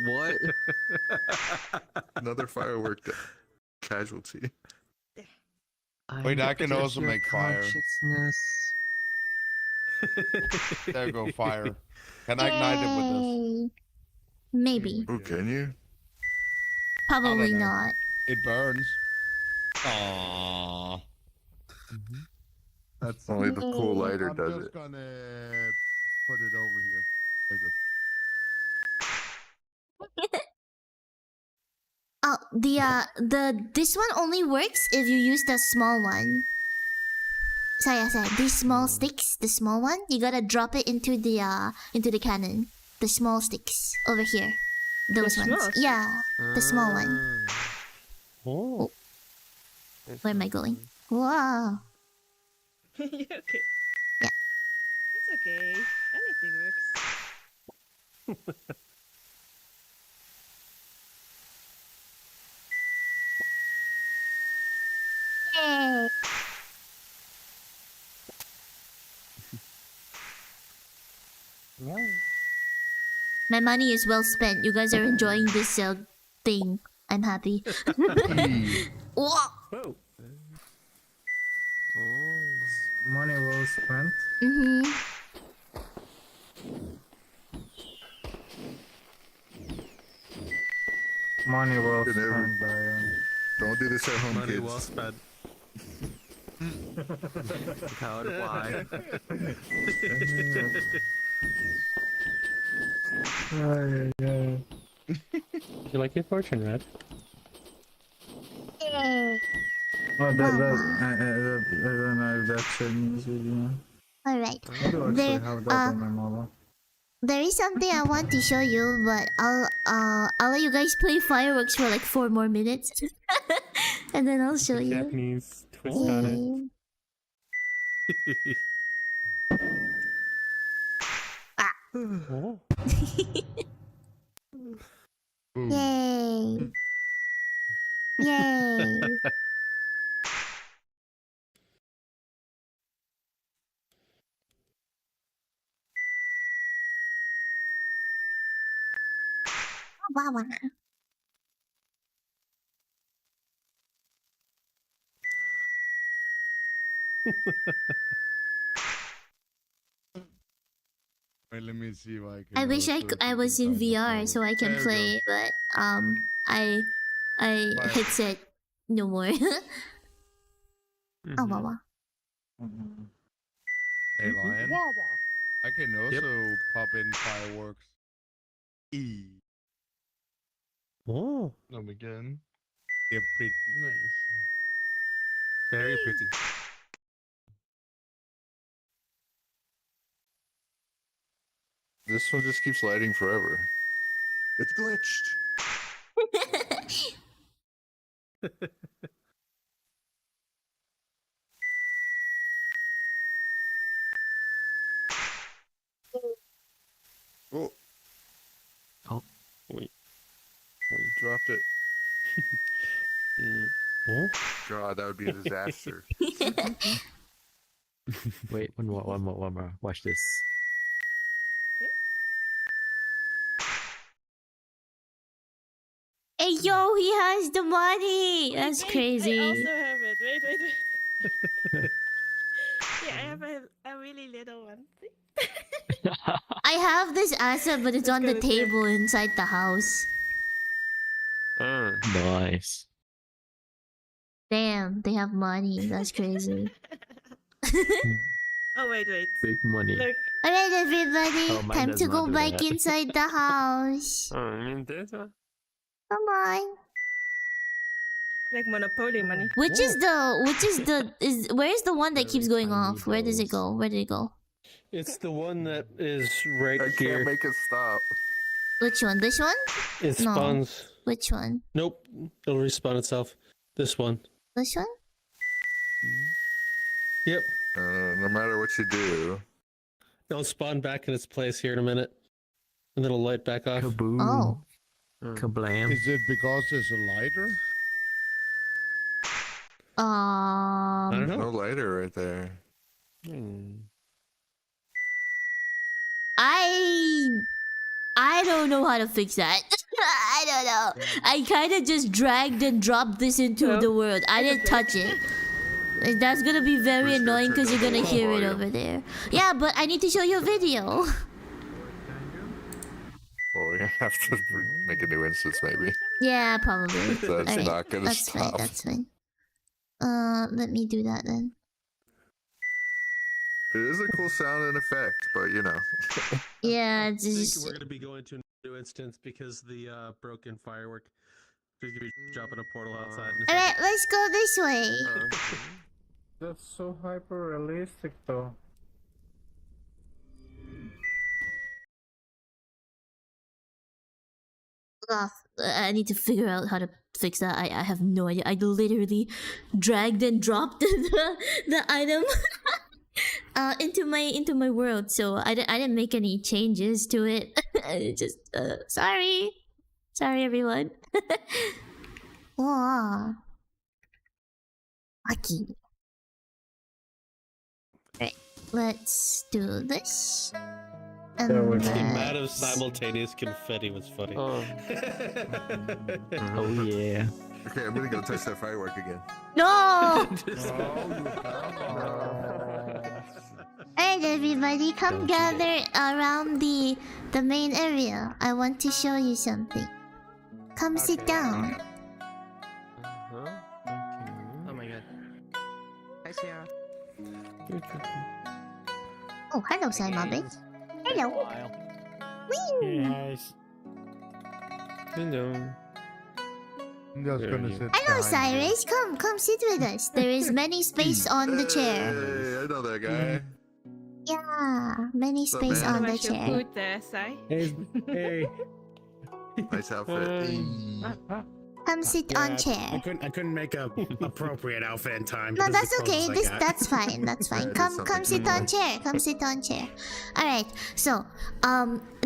What? Another firework casualty. Wait, I can also make fire. There you go, fire. Can I ignite it with this? Yay. Maybe. Oh, can you? Probably know. not. It burns. Aww. That's Only the cool Yay. lighter I'm does just it. gonna put it over here. There you go. Oh, this one only works if you use the small one. Sorry, these small sticks, the small one, you gotta drop it into the cannon. The small sticks over here. Those small ones. sticks? Yeah, the small one. Oh. Where am I going? Wow. Yeah, okay. Yeah. It's okay. Anything works. Yay. My money is well spent. You guys are enjoying this thing. I'm happy. Whoa. Whoa. Money well spent. Mm-hmm. Money well Good every- spent, Brian. Don't do this at home, Money kids. well spent. Coward, why? Would you like your fortune read? Yay. Oh, I don't know if that shit means with you. Alright. I do actually There, have that on my mobile. there is something I want to show you, but I'll let you guys play fireworks for like 4 more minutes. And then I'll show you. Japanese twist on it. Yay. Ah. Oh. Yay. Yay. Wow, wow. Wait, let me see if I can. I wish also I do was this in on the VR phone. so I can There you play, but I Right. headset no more. Oh, wow, wow. go. Hey, Lion. I can also pop in fireworks. E. Oh. Them again. They're pretty. Nice. Very pretty. This one just keeps lighting forever. It's glitched. Wait. Dropped it. Huh? God, that would be a disaster. Wait, one more. Watch this. Hey yo, he has the money. That's Wait, crazy. I also have it. Wait. Yeah, I have a really little one. I have this asset, but it's on the table inside the house. Nice. Damn, they have money. That's crazy. Oh wait. Big money. Look. Alright, everybody, Oh, mine time does to not go do back that. inside the house. Come on. Like Monopoly money. Where's the one that keeps going off? Where does it go? Where did it go? It's the one that is right I here. can't make it stop. Which one? This one? It No. spawns. Which one? Nope. It'll respawn itself. This one. This one? Yep. No matter what you do. It'll spawn back in its place here in a minute. And then it'll light back off. Kaboom. Oh. Kablam. Is it because there's a lighter? I don't know. No lighter right there. I don't know how to fix that. I don't know. I kind of just dragged and dropped this into the world. I didn't touch it. That's gonna be very annoying because you're gonna hear it over there. Yeah, but I need to show you a video. Well, we're gonna have to make a new instance, maybe. Yeah, probably. That's Alright, not gonna that's stop. fine. That's fine. Let me do that then. It is a cool sound and effect, but you know. Yeah, it's I think just. we're going to be going to a new instance because the broken firework. She's going to be dropping a portal outside. in a Alright, second. let's go this way. That's so hyper realistic though. I need to figure out how to fix that. I have no idea. I literally dragged and dropped the item into my world, so I didn't make any changes to it. Just sorry everyone. Wow. Lucky. Alright, let's do this. And The let's- amount of simultaneous confetti was funny. Oh yeah. Okay, I'm gonna go touch that firework again. No! Alright everybody, come gather around the main area. I want to show you something. Come sit down. Oh my god. Hi, Sarah. Oh, hello, Simon. Hello. Whee! Yes. Hello. I'm just gonna sit Hello, behind you. Cyrus. Come sit with us. There is many space on the chair. Hey, I know that guy. Yeah, many What's up, space man? on How the much your chair. food there, Sai? Hey. Nice outfit. Come sit on chair. I couldn't make a appropriate outfit in time. No, This is that's the okay. closest I got. That's fine. That's fine. Yeah, it is Come something sit to on do. chair. Come sit on chair. All right. So,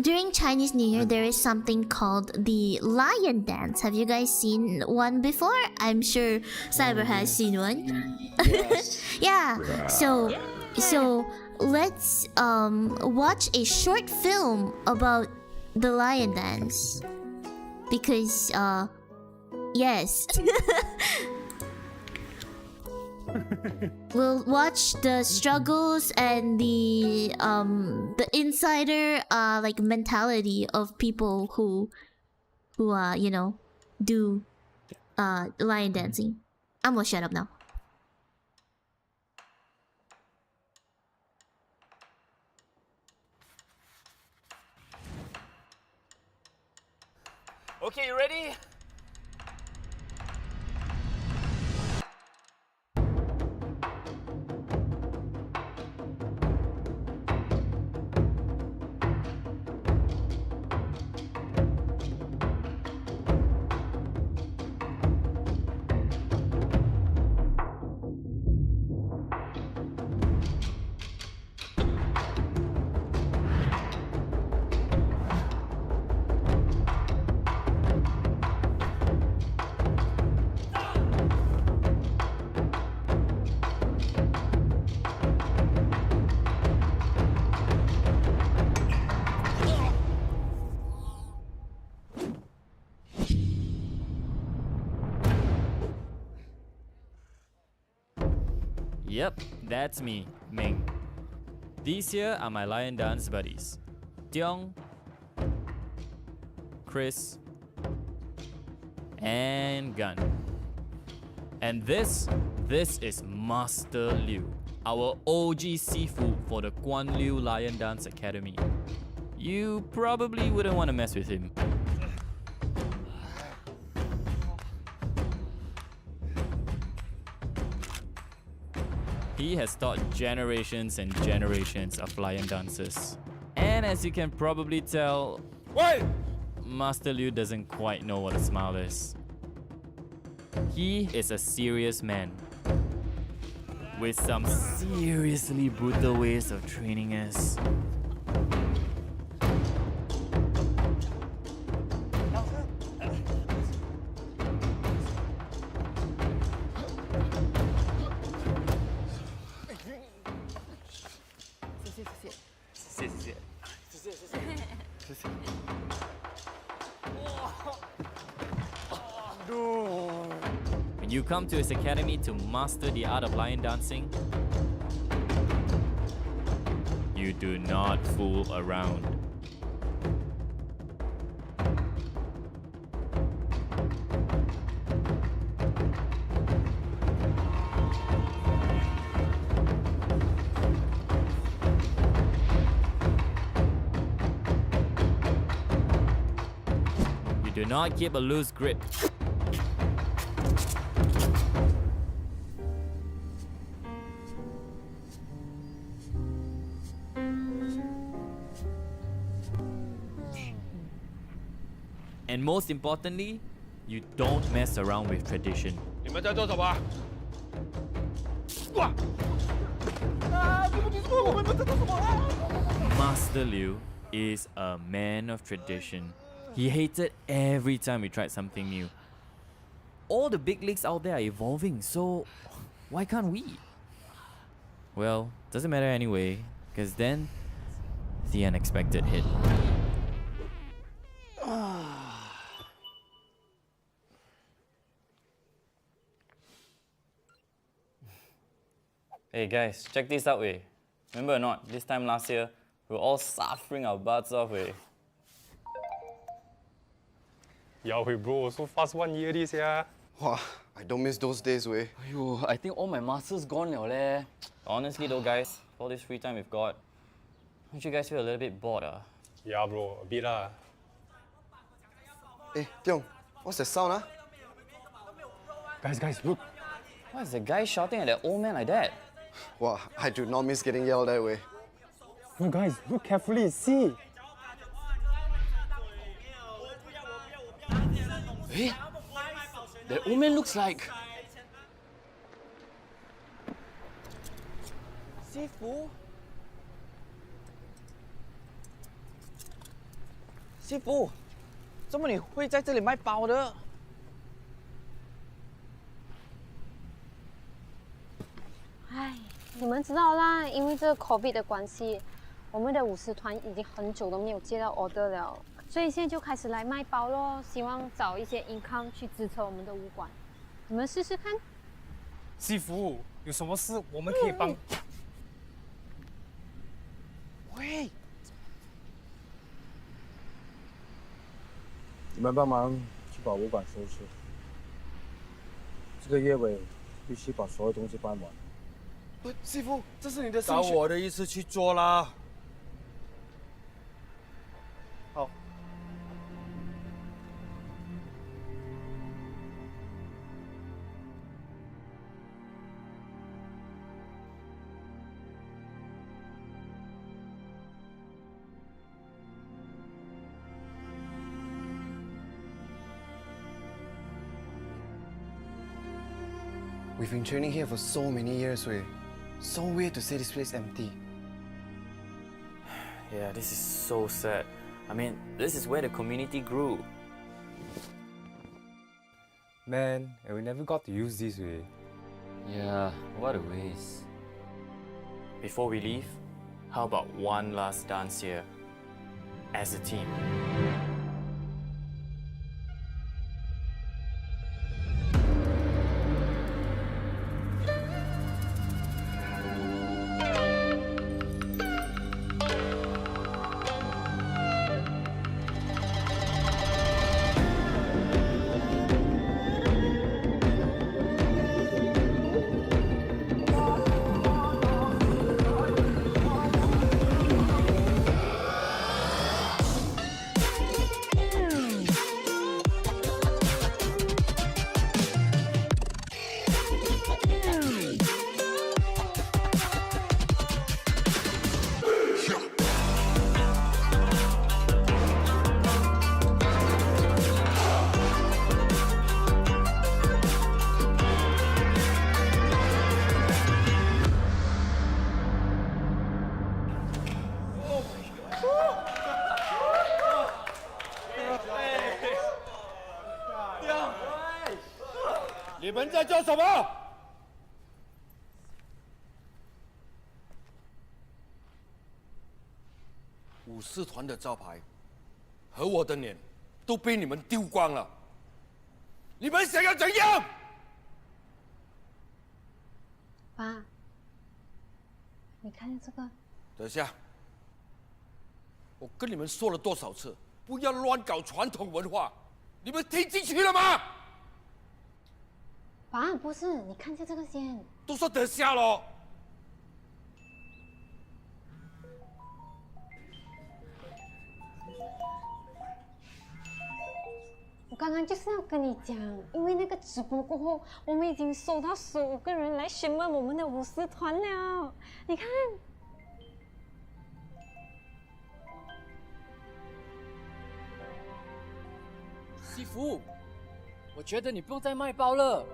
during Chinese New Year, there is something called the Lion Dance. Have you guys seen one before? I'm sure Cyber has seen one. Yeah. So let's watch a short film about the Lion Dance because yes. We'll watch the struggles and the insider like mentality of people who you know do lion dancing. I'm gonna shut up now. Okay, you ready? Yep, that's me, Ming. These here are my lion dance buddies. Tiong, Chris, and Gun. And this is Master Liu, our OG Sifu for the Guan Liu Lion Dance Academy. You probably wouldn't want to mess with him. He has taught generations and generations of lion dancers. And as you can probably tell, Master Liu doesn't quite know what a smile is. He is a serious man with some seriously brutal ways of training us. When you come to his academy to master the art of lion dancing, you do not fool around. You do not keep a loose grip. And most importantly, you don't mess around with tradition. Master Liu is a man of tradition. He hated every time we tried something new. All the big leagues out there are evolving, so why can't we? Well, doesn't matter anyway, because then the unexpected hit. Hey guys, check this out, way. Remember or not, this time last year, we were all suffering our butts off, way. Yeah, bro, so fast 1 year this year. Wow, I don't miss those days, way. Aiyo, I think all my muscles gone now, leh. Honestly though, guys, for all this free time we've got, don't you guys feel a little bit bored, ah? Yeah, bro, a bit lah. Hey, Tiong, what's the sound, ah? Guys, look. Why is the guy shouting at that old man like that? Wow, I do not miss getting yelled that way. No, guys, look carefully, see. Hey, that old man looks like... Sifu? Sifu, 怎么你会在这里卖包的？唉，你们知道啦，因为这个 COVID 的关系，我们的舞狮团已经很久都没有接到 order 了，所以现在就开始来卖包咯，希望找一些 income 去支撑我们的舞馆。你们试试看。师傅，有什么事我们可以帮？喂，你们帮忙去把舞馆收拾，这个月尾必须把所有东西搬完。不，师傅，这是你的照我的意思去做啦。好。We've been training here for so many years, Wei. So weird to see this place empty. Yeah, this is so sad. I mean, this is where the community grew. Man, and we never got to use this way. Yeah, what a waste. Before we leave, how about one last dance here as a team? 们在做什么？武士团的招牌和我的脸都被你们丢光了，你们想要怎样？爸，你看这个。等一下，我跟你们说了多少次，不要乱搞传统文化，你们听进去了吗？爸，不是，你看一下这个先。都说等下了。我刚刚就是要跟你讲，因为那个直播过后，我们已经收到15个人来询问我们的武士团了。你看，西服，我觉得你不用再卖包了。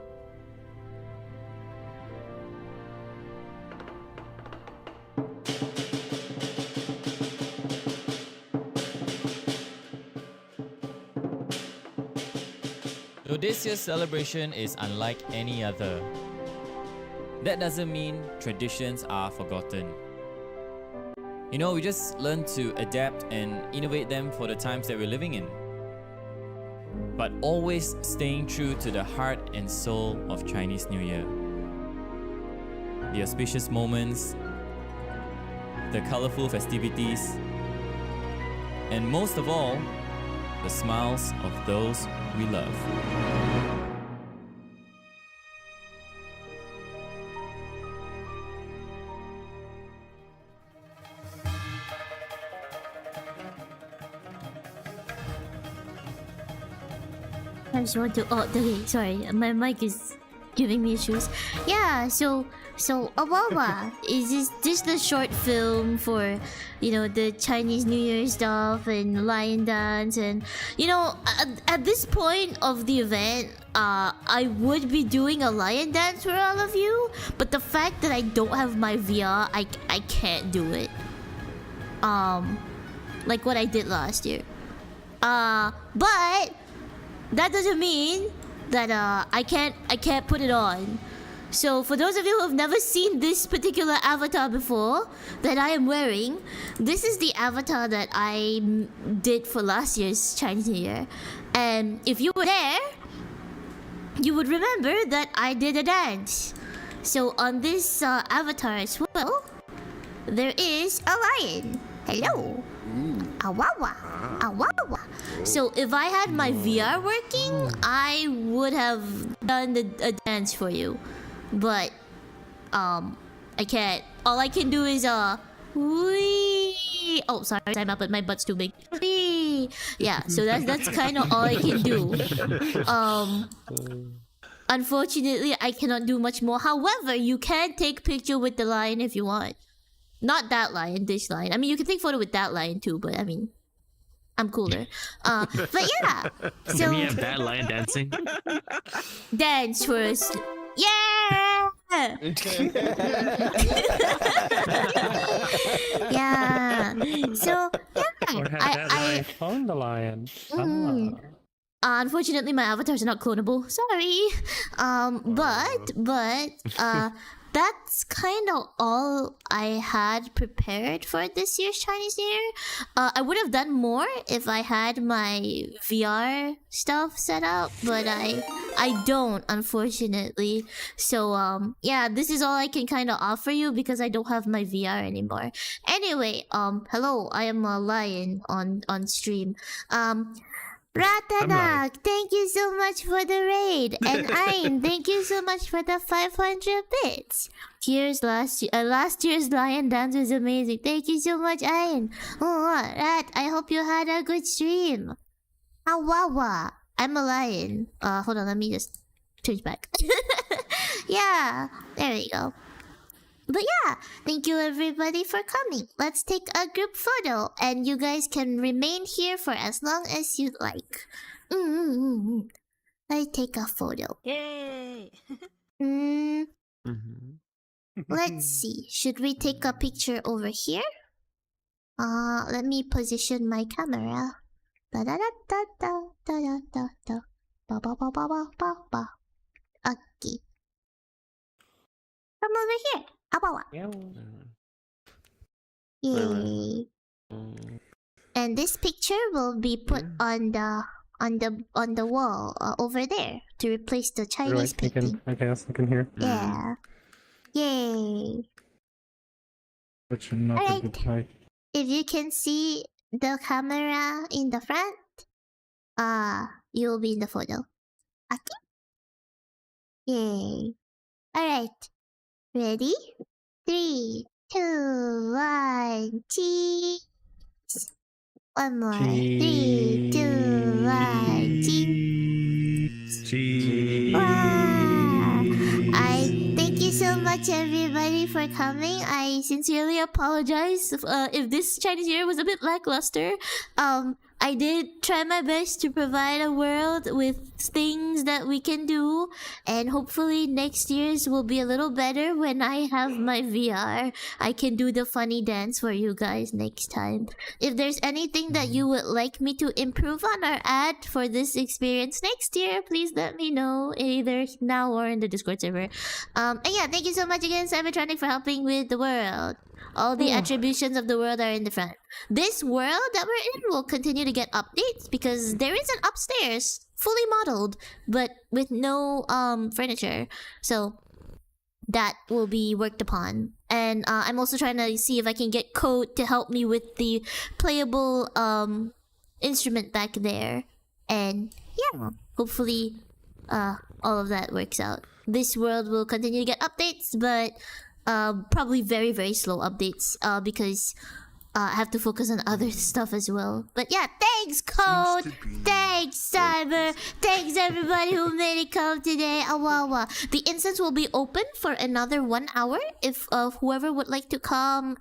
So this year's celebration is unlike any other. That doesn't mean traditions are forgotten. You know, we just learn to adapt and innovate them for the times that we're living in. But always staying true to the heart and soul of Chinese New Year. The auspicious moments, the colorful festivities, and most of all, the smiles of those we love. I just want to. Oh, okay. Sorry, my mic is giving me issues. Yeah. So Awawa is this the short film for, you know, the Chinese New Year stuff and lion dance, and you know, at this point of the event, I would be doing a lion dance for all of you, but the fact that I don't have my VR, I can't do it. Like what I did last year. But that doesn't mean that I can't put it on. So for those of you who have never seen this particular avatar before that I am wearing, this is the avatar that I did for last year's Chinese New Year. And if you were there, you would remember that I did a dance. So on this avatar as well, there is a lion. Hello. Awawa. Awawa. So if I had my VR working, I would have done a dance for you. But I can't. All I can do is wee. Oh, sorry, I'm up, but my butt's too big. Wee. Yeah, so that's kind of all I can do. Unfortunately, I cannot do much more. However, you can take picture with the lion if you want. Not that lion, this lion. I mean, you can take photo with that lion too, but I mean, I'm cooler. But yeah. So Can we have that lion dancing? Dance first. Yeah. Yeah. So yeah. Or have that lion clone the lion. Unfortunately, my avatars are not clonable. Sorry. But that's kind of all I had prepared for this year's Chinese New Year. I would have done more if I had my VR stuff set up, but I don't, unfortunately. So yeah, this is all I can kind of offer you because I don't have my VR anymore. Anyway, hello, I am a lion on stream. Ratanak, thank you so much for the raid. And Ayn, thank you so much for the 500 bits. Here's last year's lion dance was amazing. Thank you so much, Ayn. Oh, Rat, I hope you had a good stream. Awawa, I'm a lion. Hold on, let me just change back. Yeah, there we go. But yeah, thank you everybody for coming. Let's take a group photo and you guys can remain here for as long as you like. Let's take a photo. Yay! Let's see. Should we take a picture over here? Let me position my camera. Da da da da da da da da. Ba ba ba ba ba ba ba. Okay. Come over here. Abawa. Yay. And this picture will be put on the wall over there to replace the Chinese painting. I guess I can hear. Yeah. Yay. But you're not a good height. If you can see the camera in the front, you'll be in the photo. Okay. Yay. Alright. Ready? 3, 2, 1, cheese. One more. 3, 2, 1, cheese. Wow. I thank you so much, everybody, for coming. I sincerely apologize if this Chinese New Year was a bit lackluster. I did try my best to provide a world with things that we can do, and hopefully next year's will be a little better when I have my VR. I can do the funny dance for you guys next time. If there's anything that you would like me to improve on or add for this experience next year, please let me know either now or in the Discord server. And yeah, thank you so much again, Cybertronic, for helping with the world. All the attributions of the world are in the front. This world that we're in will continue to get updates because there is an upstairs, fully modeled, but with no furniture. So that will be worked upon. And I'm also trying to see if I can get code to help me with the playable instrument back there. And yeah, hopefully all of that works out. This world will continue to get updates, but probably very, very slow updates because I have to focus on other stuff as well. But yeah, thanks, Code! Thanks, Cyber! Thanks, everybody who made it come today! Awawa. The instance will be open for another 1 hour. If whoever would like to come,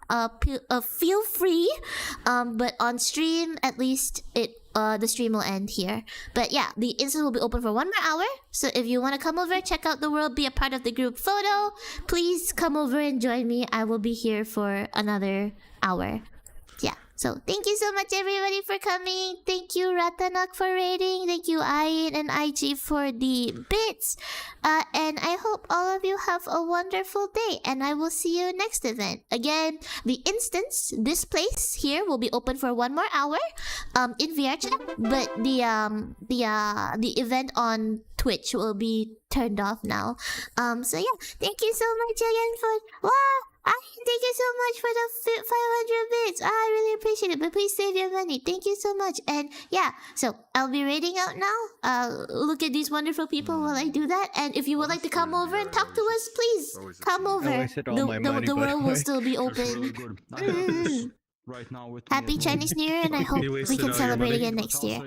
feel free. But on stream, at least the stream will end here. But yeah, the instance will be open for 1 more hour. So if you want to come over, check out the world, be a part of the group photo, please come over and join me. I will be here for another hour. Yeah, so thank you so much, everybody, for coming. Thank you, Ratanak, for raiding. Thank you, Ayin and IG, for the bits. And I hope all of you have a wonderful day. And I will see you next event. Again, the instance, this place here, will be open for 1 more hour in VRChat. But the event on Twitch will be turned off now. So yeah, thank you so much again for... thank you so much for the 500 bits. I really appreciate it. But please save your money. Thank you so much. And yeah, so I'll be raiding out now. Look at these wonderful people while I do that. And if you would like to come over and talk to us, please come over. The world will still be open. Right now with Happy Chinese New Year, and I hope we can celebrate again next year.